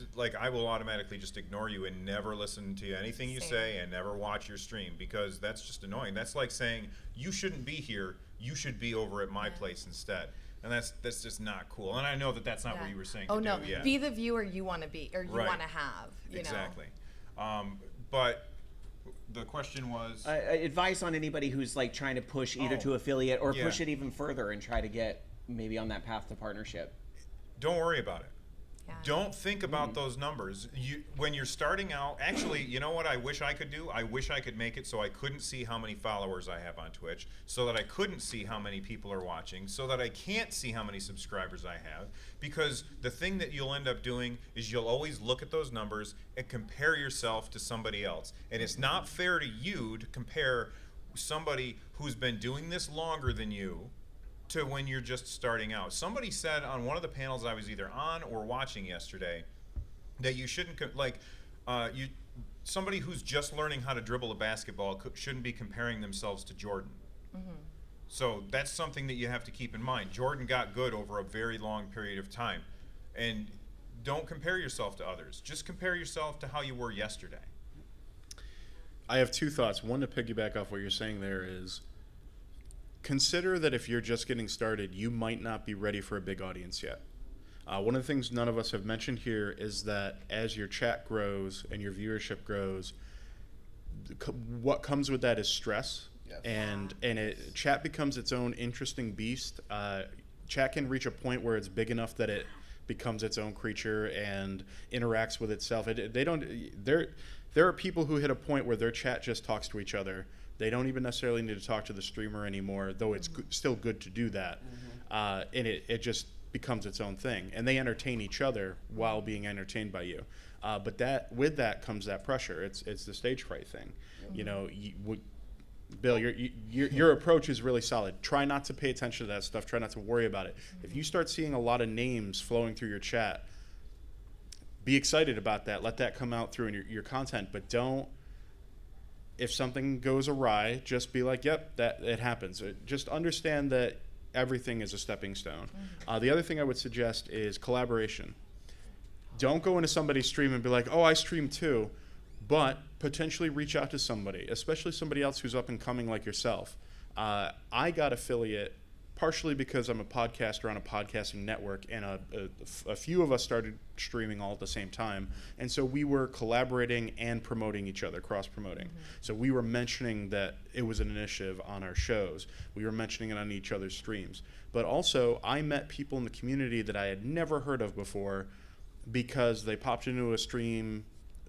I will automatically just ignore you and never listen to anything you say and never watch your stream, because that's just annoying. That's like saying you shouldn't be here. You should be over at my place instead. And that's just not cool. And I know that that's not what you were saying. Oh, no. Be the viewer you want to be, or you want to have. Exactly. But the question was... advice on anybody who's trying to push either to affiliate or push it even further and try to get maybe on that path to partnership. Don't worry about it. Don't think about those numbers. When you're starting out, actually, you know what I wish I could do? I wish I could make it so I couldn't see how many followers I have on Twitch, so that I couldn't see how many people are watching, so that I can't see how many subscribers I have, because the thing that you'll end up doing is you'll always look at those numbers and compare yourself to somebody else. And it's not fair to you to compare somebody who's been doing this longer than you to when you're just starting out. Somebody said on one of the panels I was either on or watching yesterday that you shouldn't somebody who's just learning how to dribble a basketball shouldn't be comparing themselves to Jordan. So that's something that you have to keep in mind. Jordan got good over a very long period of time, and don't compare yourself to others. Just compare yourself to how you were yesterday. I have two thoughts. One, to piggyback off what you're saying there, is consider that if you're just getting started, you might not be ready for a big audience yet. One of the things none of us have mentioned here is that as your chat grows and your viewership grows, what comes with that is stress. Yes. And chat becomes its own interesting beast. Chat can reach a point where it's big enough that it becomes its own creature and interacts with itself. There are people who hit a point where their chat just talks to each other. They don't even necessarily need to talk to the streamer anymore, though it's still good to do that. And it just becomes its own thing. And they entertain each other while being entertained by you. But with that comes that pressure. It's the stage fright thing. You know, Bill, your approach is really solid. Try not to pay attention to that stuff. Try not to worry about it. If you start seeing a lot of names flowing through your chat, be excited about that. Let that come out through in your content. But don't, if something goes awry, just be like, yep, that it happens. Just understand that everything is a stepping stone. The other thing I would suggest is collaboration. Don't go into somebody's stream and be like, oh, I stream too, but potentially reach out to somebody, especially somebody else who's up and coming like yourself. I got affiliate partially because I'm a podcaster on a podcasting network, and a few of us started streaming all at the same time, and so we were collaborating and promoting each other, cross-promoting. So we were mentioning that it was an initiative on our shows. We were mentioning it on each other's streams. But also, I met people in the community that I had never heard of before because they popped into a stream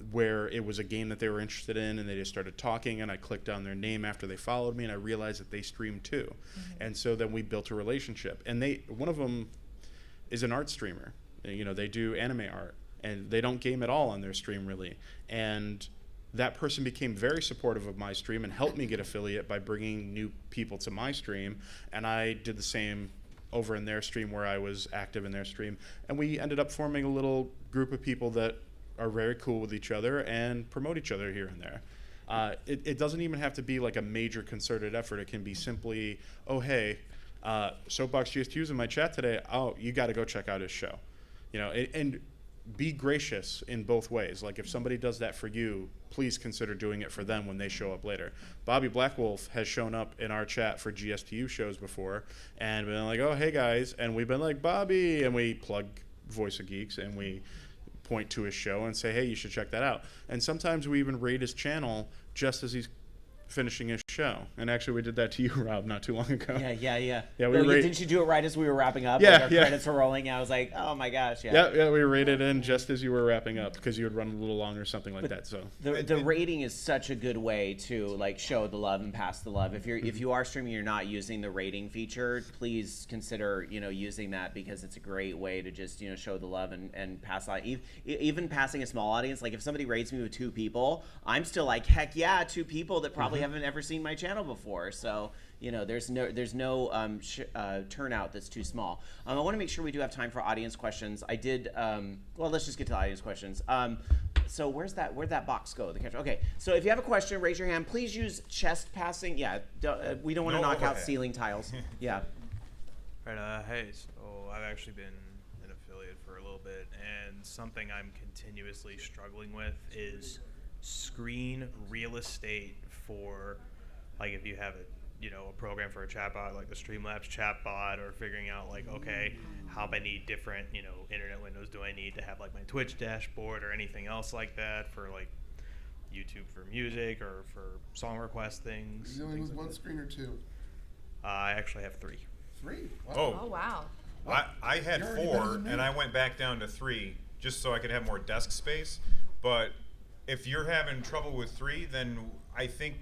where it was a game that they were interested in, and they just started talking, and I clicked on their name after they followed me, and I realized that they streamed too. And so then we built a relationship. And one of them is an art streamer. You know, they do anime art, and they don't game at all on their stream really. And that person became very supportive of my stream and helped me get affiliate by bringing new people to my stream, and I did the same over in their stream where I was active in their stream. And we ended up forming a little group of people that are very cool with each other and promote each other here and there. It doesn't even have to be like a major concerted effort. It can be simply, oh, hey, Soapbox GSTU's in my chat today. Oh, you got to go check out his show. You know, and be gracious in both ways. Like if somebody does that for you, please consider doing it for them when they show up later. Bobby Blackwolf has shown up in our chat for GSTU shows before and been like, oh, hey guys. And we've been like, Bobby, and we plug Voice of Geeks and we point to his show and say, hey, you should check that out. And sometimes we even raid his channel just as he's finishing his show. And actually we did that to you, Rob, not too long ago. Yeah, didn't you do it right as we were wrapping up? Yeah, like our credits were rolling. I was like, oh my gosh, Yeah, we rated in just as you were wrapping up because you would run a little long or something like that. So the rating is such a good way to like show the love and pass the love. If you are streaming, you're not using the rating feature, please consider using that, because it's a great way to just show the love and pass on. Even passing a small audience, like if somebody rates me with 2 people, I'm still like, heck yeah, 2 people that probably haven't ever seen my channel before. So there's no turnout that's too small. I want to make sure we do have time for audience questions. I did let's just get to the audience questions. So where'd that box go? The catcher. Okay, so if you have a question, raise your hand. Please use chest passing. Yeah, we don't want to knock out ceiling tiles. Yeah. Right. Hey, so I've actually been an affiliate for a little bit, and something I'm continuously struggling with is screen real estate for, like, if you have a program for a chatbot like the Streamlabs chatbot, or figuring out like, okay, how many different internet windows do I need to have like my Twitch dashboard or anything else like that for like YouTube for music or for song request things. Are you dealing with one screen or 2? I actually have 3. 3? Wow. Oh wow. I had 4 and I went back down to 3 just so I could have more desk space. But if you're having trouble with 3, then I think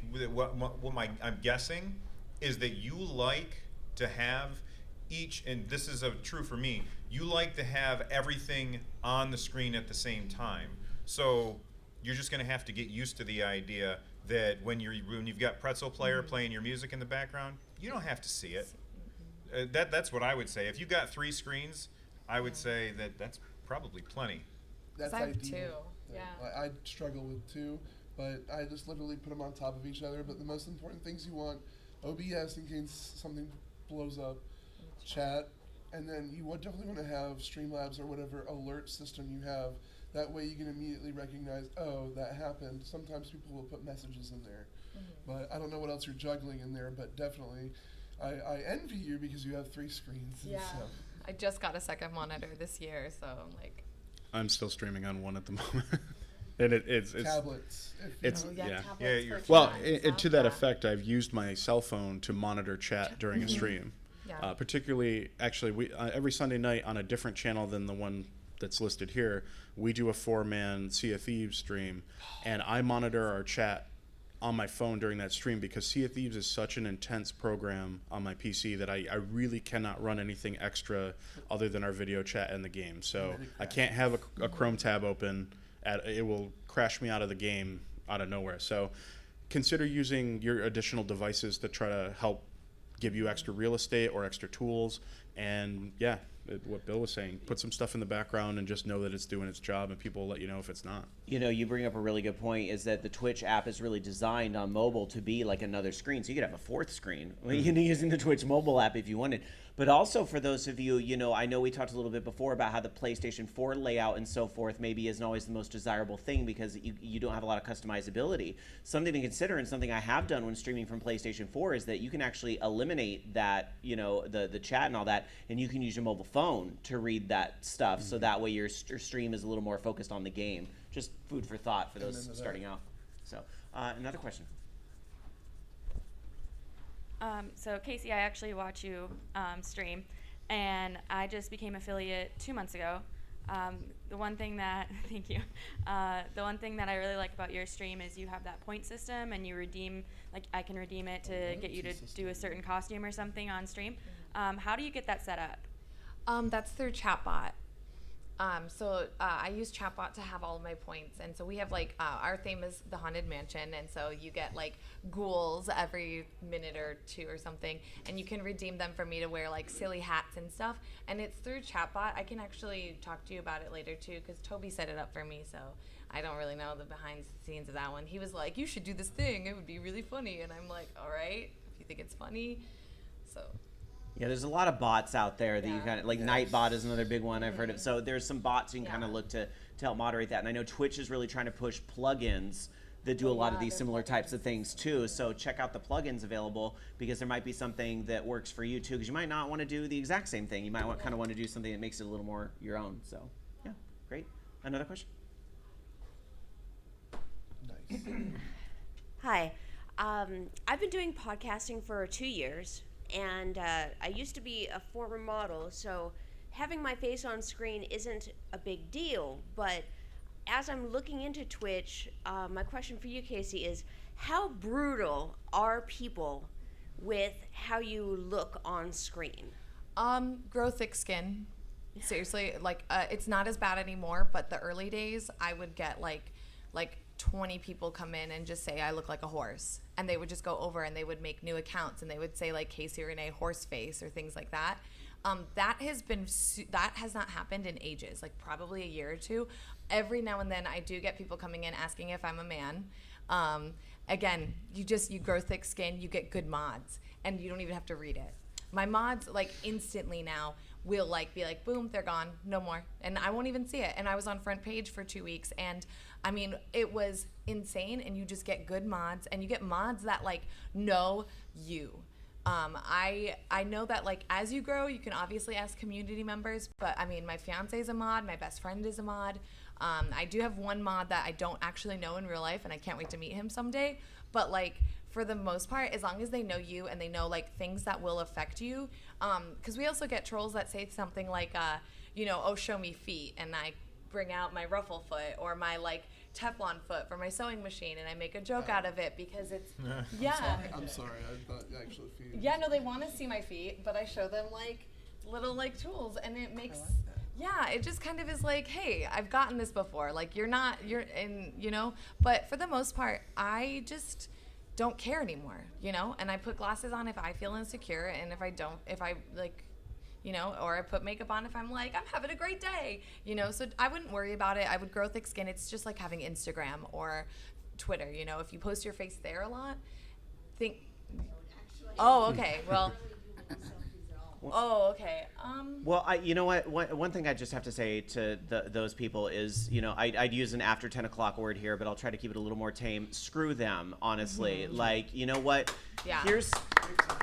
I'm guessing is that you like to have each, and this is true for me, you like to have everything on the screen at the same time. So you're just going to have to get used to the idea that when you've got Pretzel Player playing your music in the background, you don't have to see it. That's what I would say. If you've got 3 screens, I would say that's probably plenty. That's I have ideal. 2, yeah. I struggle with 2, but I just literally put them on top of each other. But the most important things you want, OBS in case something blows up, chat, and then you would definitely want to have Streamlabs or whatever alert system you have. That way you can immediately recognize, oh, that happened. Sometimes people will put messages in there. But I don't know what else you're juggling in there, but definitely I envy you because you have 3 screens. Yeah. And stuff. I just got a second monitor this year, so I'm like. I'm still streaming on one at the moment. And it's Tablets. it's Oh, yeah, yeah. tablets Yeah, for you're- Well, chat. to that effect, I've used my cell phone to monitor chat during a stream. Yeah. Particularly, actually, we every Sunday night on a different channel than the one that's listed here, we do a 4-man Sea of Thieves stream, and I monitor our chat on my phone during that stream because Sea of Thieves is such an intense program on my PC that I really cannot run anything extra other than our video chat and the game. So I can't have a Chrome tab open. It will crash me out of the game out of nowhere. So consider using your additional devices to try to help give you extra real estate or extra tools. And yeah, what Bill was saying, put some stuff in the background and just know that it's doing its job, and people will let you know if it's not. You know, you bring up a really good point, is that the Twitch app is really designed on mobile to be like another screen. So you could have a 4th screen using the Twitch mobile app if you wanted. But also for those of you, you know, I know we talked a little bit before about how the PlayStation 4 layout and so forth maybe isn't always the most desirable thing because you don't have a lot of customizability. Something to consider, and something I have done when streaming from PlayStation 4, is that you can actually eliminate that, you know, the chat and all that, and you can use your mobile phone to read that stuff. So that way your stream is a little more focused on the game. Just food for thought for those starting out. So another question. So Casey, I actually watch you stream, and I just became affiliate 2 months ago. The one thing that thank you. The one thing that I really like about your stream is you have that point system, and you redeem, like I can redeem it to get you to do a certain costume or something on stream. How do you get that set up? That's through Chatbot. So I use Chatbot to have all of my points, and so we have like our theme is the Haunted Mansion, and so you get like ghouls every minute or 2 or something, and you can redeem them for me to wear like silly hats and stuff. And it's through Chatbot. I can actually talk to you about it later too, because Toby set it up for me, so I don't really know the behind the scenes of that one. He was like, "You should do this thing; it would be really funny," and I'm like, "All right, if you think it's funny." So. Yeah, there's a lot of bots out there that you kind of, like Nightbot is another big one I've heard of. So there's some bots you can kind of look to help moderate that. And I know Twitch is really trying to push plugins that do a lot of these similar types of things too. So check out the plugins available, because there might be something that works for you too, because you might not want to do the exact same thing. You might kind of want to do something that makes it a little more your own. So yeah, great. Another question? Nice. Hi. I've been doing podcasting for 2 years, and I used to be a former model, so having my face on screen isn't a big deal. But as I'm looking into Twitch, my question for you, Casey, is how brutal are people with how you look on screen? Grow thick skin. Seriously, like it's not as bad anymore, but the early days I would get like 20 people come in and just say I look like a horse, and they would just go over and they would make new accounts and they would say like Casey Renee horse face or things like that. That has not happened in ages, like probably a year or 2. Every now and then I do get people coming in asking if I'm a man. Again, you grow thick skin, you get good mods, and you don't even have to read it. My mods like instantly now will like be like, boom, they're gone, no more, and I won't even see it. And I was on front page for 2 weeks, and I mean, it was insane. And you just get good mods, and you get mods that like know you. I know that like as you grow, you can obviously ask community members, but I mean, my fiance is a mod, my best friend is a mod. I do have one mod that I don't actually know in real life, and I can't wait to meet him someday. But like for the most part, as long as they know you and they know like things that will affect you, because we also get trolls that say something like, oh, show me feet, and I bring out my ruffle foot or my like Teflon foot for my sewing machine, and I make a joke out of it because it's I'm sorry. I thought actually feet. Yeah, no, they want to see my feet, but I show them like little like tools, and it makes it just kind of is like, hey, I've gotten this before. Like you're in, but for the most part, I just don't care anymore, and I put glasses on if I feel insecure, and if I like, or I put makeup on if I'm like, I'm having a great day, so I wouldn't worry about it. I would grow thick skin. It's just like having Instagram or Twitter, if you post your face there a lot, okay, well, okay. Well, you know what? One thing I just have to say to those people is, I'd use an after 10 o'clock word here, but I'll try to keep it a little more tame. Screw them, honestly. Like, you know what? Yeah.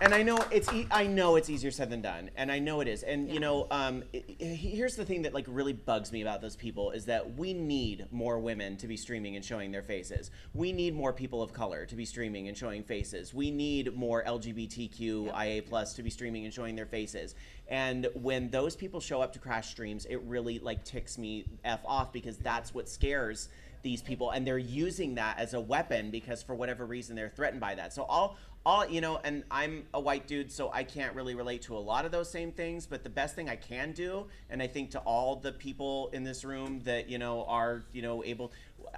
And I know it's easier said than done, and I know it is. And here's the thing that like really bugs me about those people is that we need more women to be streaming and showing their faces. We need more people of color to be streaming and showing faces. We need more LGBTQIA+ to be streaming and showing their faces. And when those people show up to crash streams, it really like ticks me F off, because that's what scares these people, and they're using that as a weapon because for whatever reason they're threatened by that. So all and I'm a white dude, so I can't really relate to a lot of those same things, but the best thing I can do, and I think to all the people in this room that are able,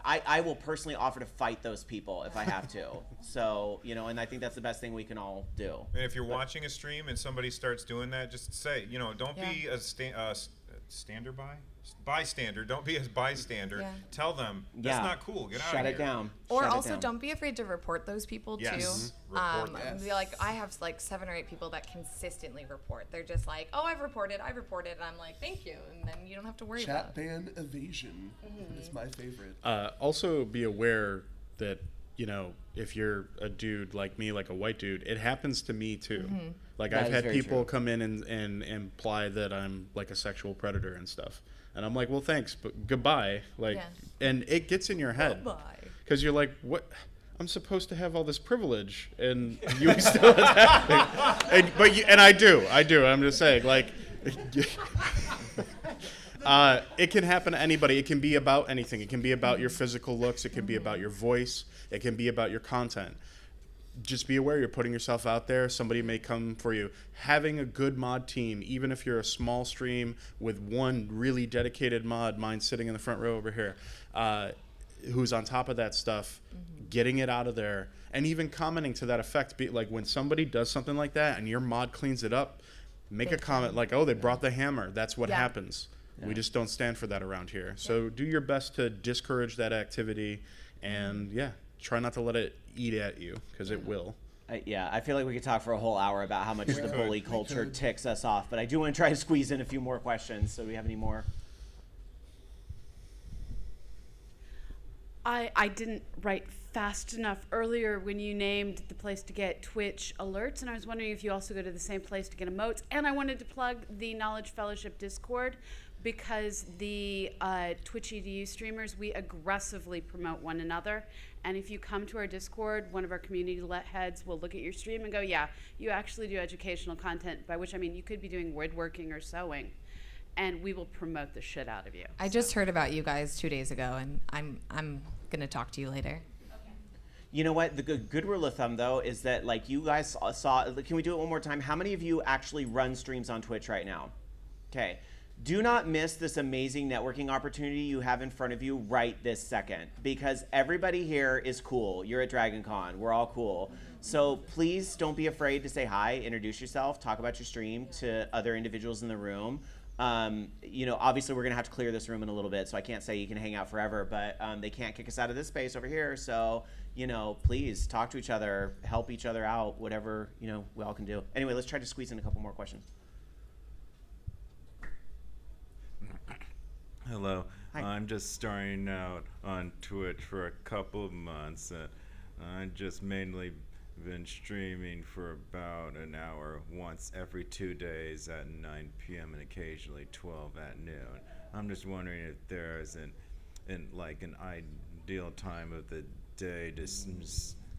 I will personally offer to fight those people if I have to. So and I think that's the best thing we can all do. And if you're watching a stream and somebody starts doing that, just say, don't be a bystander. Don't be a bystander. Yeah. Tell them that's not cool. Get out of here. Shut it down. Or Shut it also, down. don't be afraid to report those people Yes. too. Report them. Like I have like 7 or 8 people that consistently report. They're just like, oh, I've reported, and I'm like, thank you, and then you don't have to worry about Chat ban evasion is my favorite. Also, be aware that if you're a dude like me, like a white dude, it happens to me too. Like That I've is had very people true. come in and imply that I'm like a sexual predator and stuff, and I'm like, well, thanks, but goodbye. Like, and it gets in your head because you're like, what? I'm supposed to have all this privilege, and you still attack me. And I do. I'm just saying, like. It can happen to anybody. It can be about anything. It can be about your physical looks. It can be about your voice. It can be about your content. Just be aware you're putting yourself out there. Somebody may come for you. Having a good mod team, even if you're a small stream with one really dedicated mod, mine sitting in the front row over here, who's on top of that stuff, getting it out of there, and even commenting to that effect. Be like when somebody does something like that and your mod cleans it up, make a comment like, oh, they brought the hammer. That's what happens. We just don't stand for that around here. So do your best to discourage that activity, and try not to let it eat at you, because it will. I feel like we could talk for a whole hour about how much the bully culture ticks us off, but I do want to try to squeeze in a few more questions. So do we have any more? I didn't write fast enough earlier when you named the place to get Twitch alerts, and I was wondering if you also go to the same place to get emotes. And I wanted to plug the Knowledge Fellowship Discord, because the Twitch EDU streamers, we aggressively promote one another. And if you come to our Discord, one of our community heads will look at your stream and go, yeah, you actually do educational content, by which I mean you could be doing woodworking or sewing, and we will promote the shit out of you. I just heard about you guys 2 days ago, and I'm going to talk to you later. You know what? The good rule of thumb, though, is that like you guys saw, can we do it one more time? How many of you actually run streams on Twitch right now? Okay. Do not miss this amazing networking opportunity you have in front of you right this second, because everybody here is cool. You're at Dragon Con. We're all cool. So please don't be afraid to say hi, introduce yourself, talk about your stream to other individuals in the room. Obviously we're going to have to clear this room in a little bit, so I can't say you can hang out forever, but they can't kick us out of this space over here. So, please talk to each other, help each other out, whatever, we all can do. Anyway, let's try to squeeze in a couple more questions. Hello. Hi. I'm just starting out on Twitch for a couple of months. I just mainly been streaming for about an hour once every 2 days at 9 p.m. and occasionally 12 at noon. I'm just wondering if there's an ideal time of the day to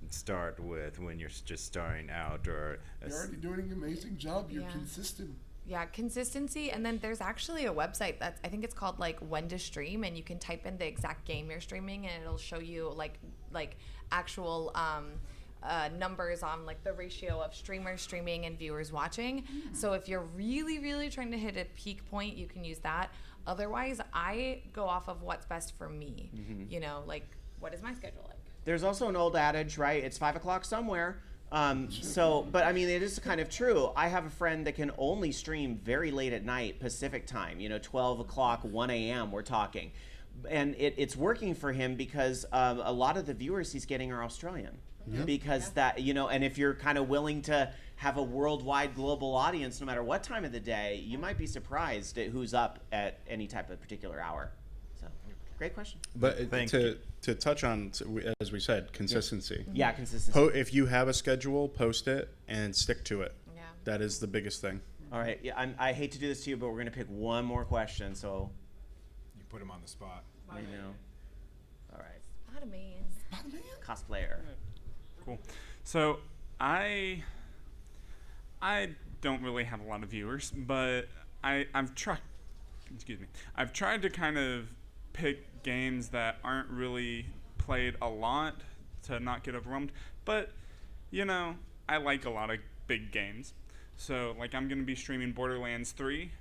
start with when you're just starting out, or You're already doing an amazing job. You're consistent. Yeah, consistency, and then there's actually a website that's, I think it's called like When to Stream, and you can type in the exact game you're streaming, and it'll show you like actual numbers on like the ratio of streamers streaming and viewers watching. So if you're really trying to hit a peak point, you can use that. Otherwise, I go off of what's best for me. You know, like what is my schedule like? There's also an old adage, right? It's 5 o'clock somewhere. But I mean, it is kind of true. I have a friend that can only stream very late at night, Pacific time, 12 o'clock, 1 a.m. we're talking. And it's working for him because a lot of the viewers he's getting are Australian. Because that, and if you're kind of willing to have a worldwide global audience, no matter what time of the day, you might be surprised at who's up at any type of particular hour. So, great question. But to touch on, as we said, consistency. Yeah, consistency. If you have a schedule, post it and stick to it. Yeah. That is the biggest thing. All right. Yeah, I hate to do this to you, but we're going to pick one more question. So you put him on the spot. I know. All right. Spider-Man. Cosplayer. Cool. So I don't really have a lot of viewers, but I've tried to kind of pick games that aren't really played a lot to not get overwhelmed. But I like a lot of big games. So like I'm gonna be streaming Borderlands 3.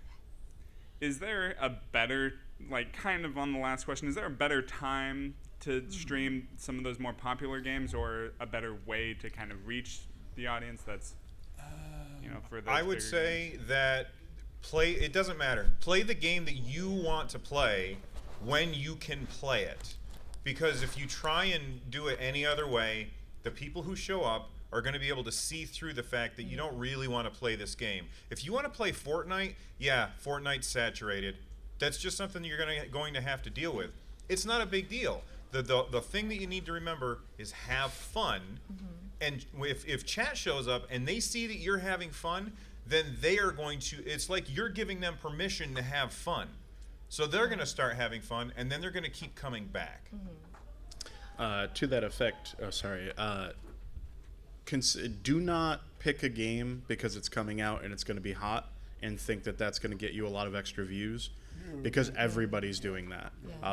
Is there a better, like kind of on the last question, is there a better time to stream some of those more popular games, or a better way to kind of reach the audience that's for those I would bigger say games? that it doesn't matter. Play the game that you want to play when you can play it. Because if you try and do it any other way, the people who show up are going to be able to see through the fact that you don't really want to play this game. If you want to play Fortnite, yeah, Fortnite's saturated. That's just something you're going to have to deal with. It's not a big deal. The thing that you need to remember is have fun. And if chat shows up and they see that you're having fun, then they are going to, it's like you're giving them permission to have fun. So they're going to start having fun, and then they're going to keep coming back. To that effect, do not pick a game because it's coming out and it's going to be hot and think that that's going to get you a lot of extra views, because everybody's doing that.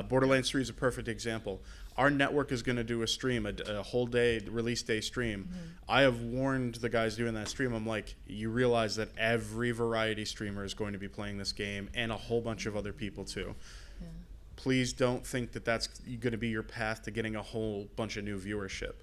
Borderlands 3 is a perfect example. Our network is going to do a stream, a whole day, release day stream. I have warned the guys doing that stream, I'm like, you realize that every variety streamer is going to be playing this game, and a whole bunch of other people too. Please don't think that that's going to be your path to getting a whole bunch of new viewership.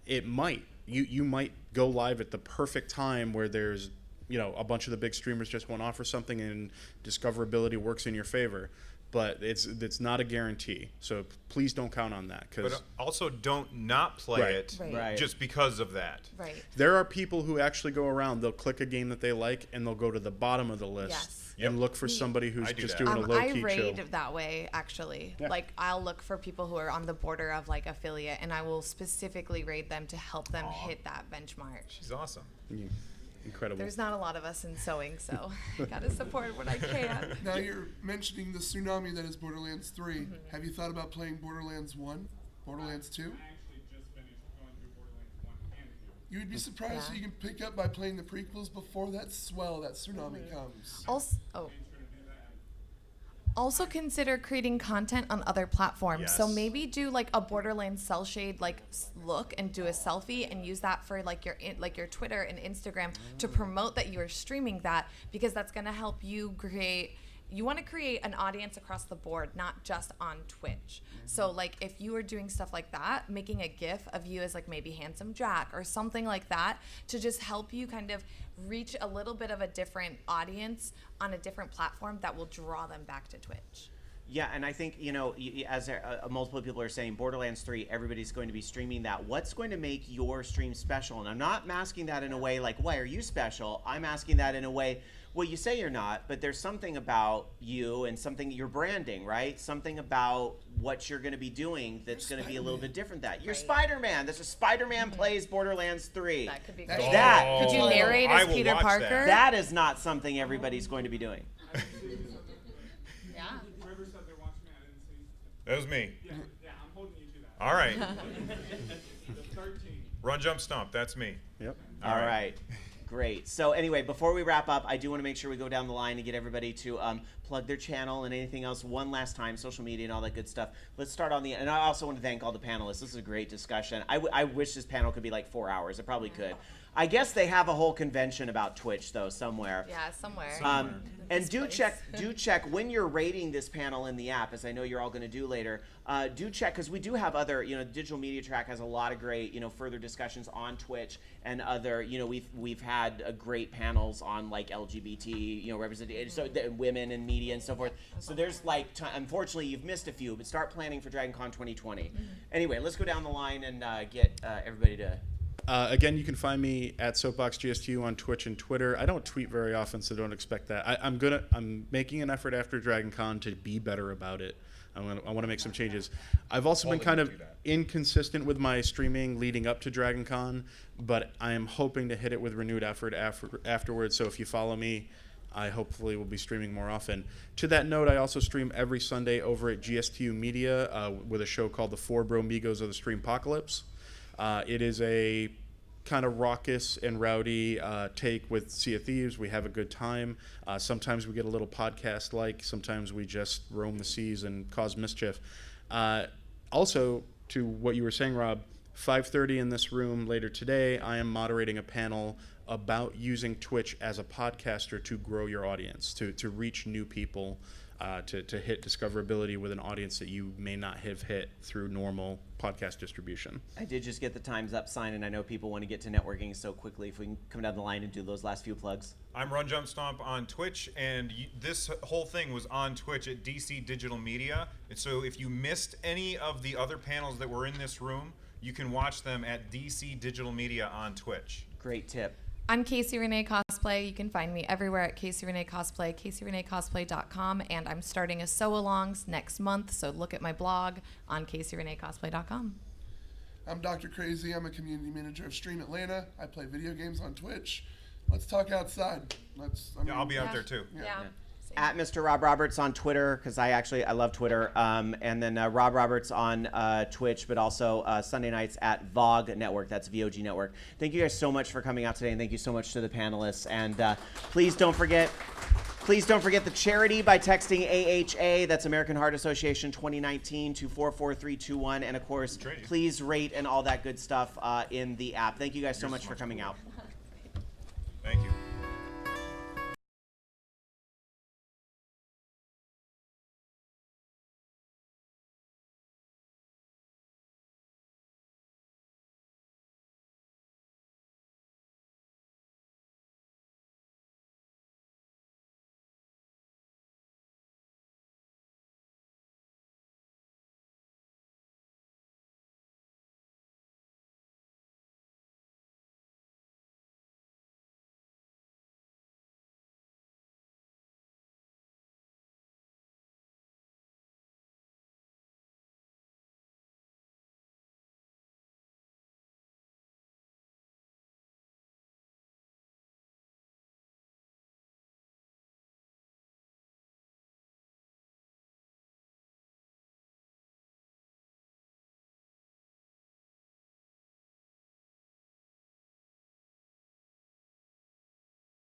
It might. You might go live at the perfect time where there's a bunch of the big streamers just went off or something, and discoverability works in your favor. But it's not a guarantee. So please don't count on that. But also don't not play it just because of that. Right. There are people who actually go around, they'll click a game that they like, and they'll go to the bottom of the list and look for somebody who's just doing a low-key I chill. raid that way, actually. Like, I'll look for people who are on the border of, like, affiliate, and I will specifically raid them to help them hit that benchmark. She's awesome. Incredible. There's not a lot of us in sewing, so I gotta support what I can. Now you're mentioning the tsunami that is Borderlands 3. Have you thought about playing Borderlands 1? Borderlands 2? I actually just finished going through Borderlands 1 and 2. You would be surprised who you can pick up by playing the prequels before that tsunami comes. Also consider creating content on other platforms. So maybe do like a Borderlands cell shade look and do a selfie and use that for like your Twitter and Instagram to promote that you are streaming that, because that's going to help you create. You want to create an audience across the board, not just on Twitch. So like if you are doing stuff like that, making a GIF of you as like maybe Handsome Jack or something like that to just help you kind of reach a little bit of a different audience on a different platform that will draw them back to Twitch. Yeah, and I think, as multiple people are saying, Borderlands 3, everybody's going to be streaming that. What's going to make your stream special? And I'm not asking that in a way like, why are you special? I'm asking that in a way, well, you say you're not, but there's something about you and something, you're branding, right? Something about what you're going to be doing that's going to be a little bit different. You're Spider-Man. There's a Spider-Man plays Borderlands 3. That could be great. That. Could you narrate as Peter Parker? That is not something everybody's going to be doing. That was me. Yeah, I'm holding you to that. All right. The 13. Run, jump, stomp. That's me. Yep. All right. Great. So anyway, before we wrap up, I do want to make sure we go down the line and get everybody to plug their channel and anything else one last time, social media and all that good stuff. Let's start on and I also want to thank all the panelists. This is a great discussion. I wish this panel could be like 4 hours. It probably could. I guess they have a whole convention about Twitch though somewhere. Yeah, somewhere. And do check when you're rating this panel in the app, as I know you're all going to do later. Do check, because we do have other, Digital Media Track has a lot of great, further discussions on Twitch and other, we've had great panels on like LGBT, representation, so women in media and so forth. So there's like, unfortunately, you've missed a few, but start planning for Dragon Con 2020. Anyway, let's go down the line and get everybody to. Again, you can find me at SoapboxGSTU on Twitch and Twitter. I don't tweet very often, so don't expect that. I'm making an effort after Dragon Con to be better about it. I want to make some changes. I've also been kind of inconsistent with my streaming leading up to Dragon Con, but I am hoping to hit it with renewed effort afterwards. So if you follow me, I hopefully will be streaming more often. To that note, I also stream every Sunday over at GSTU Media with a show called The Four Bromigos of the Streampocalypse. It is a kind of raucous and rowdy take with Sea of Thieves. We have a good time. Sometimes we get a little podcast-like. Sometimes we just roam the seas and cause mischief. Also, to what you were saying, Rob, 5:30 in this room later today, I am moderating a panel about using Twitch as a podcaster to grow your audience, to reach new people, to hit discoverability with an audience that you may not have hit through normal podcast distribution. I did just get the Time's Up sign, and I know people want to get to networking so quickly. If we can come down the line and do those last few plugs. I'm Run Jump Stomp on Twitch, and this whole thing was on Twitch at DC Digital Media. And so if you missed any of the other panels that were in this room, you can watch them at DC Digital Media on Twitch. Great tip. I'm Casey Renee Cosplay. You can find me everywhere at Casey Renee Cosplay, CaseyReneeCosplay.com, and I'm starting a sew-alongs next month, so look at my blog on CaseyReneeCosplay.com. I'm Dr. Crazy. I'm a community manager of Stream Atlanta. I play video games on Twitch. Let's talk outside. I'll be out there too. Yeah. At Mr. Rob Roberts on Twitter, because I love Twitter, and then Rob Roberts on Twitch, but also Sunday nights at VOG Network. That's VOG Network. Thank you guys so much for coming out today, and thank you so much to the panelists. And please don't forget the charity by texting AHA. That's American Heart Association 2019 to 44321. And of course, please rate and all that good stuff in the app. Thank you guys so much for coming out.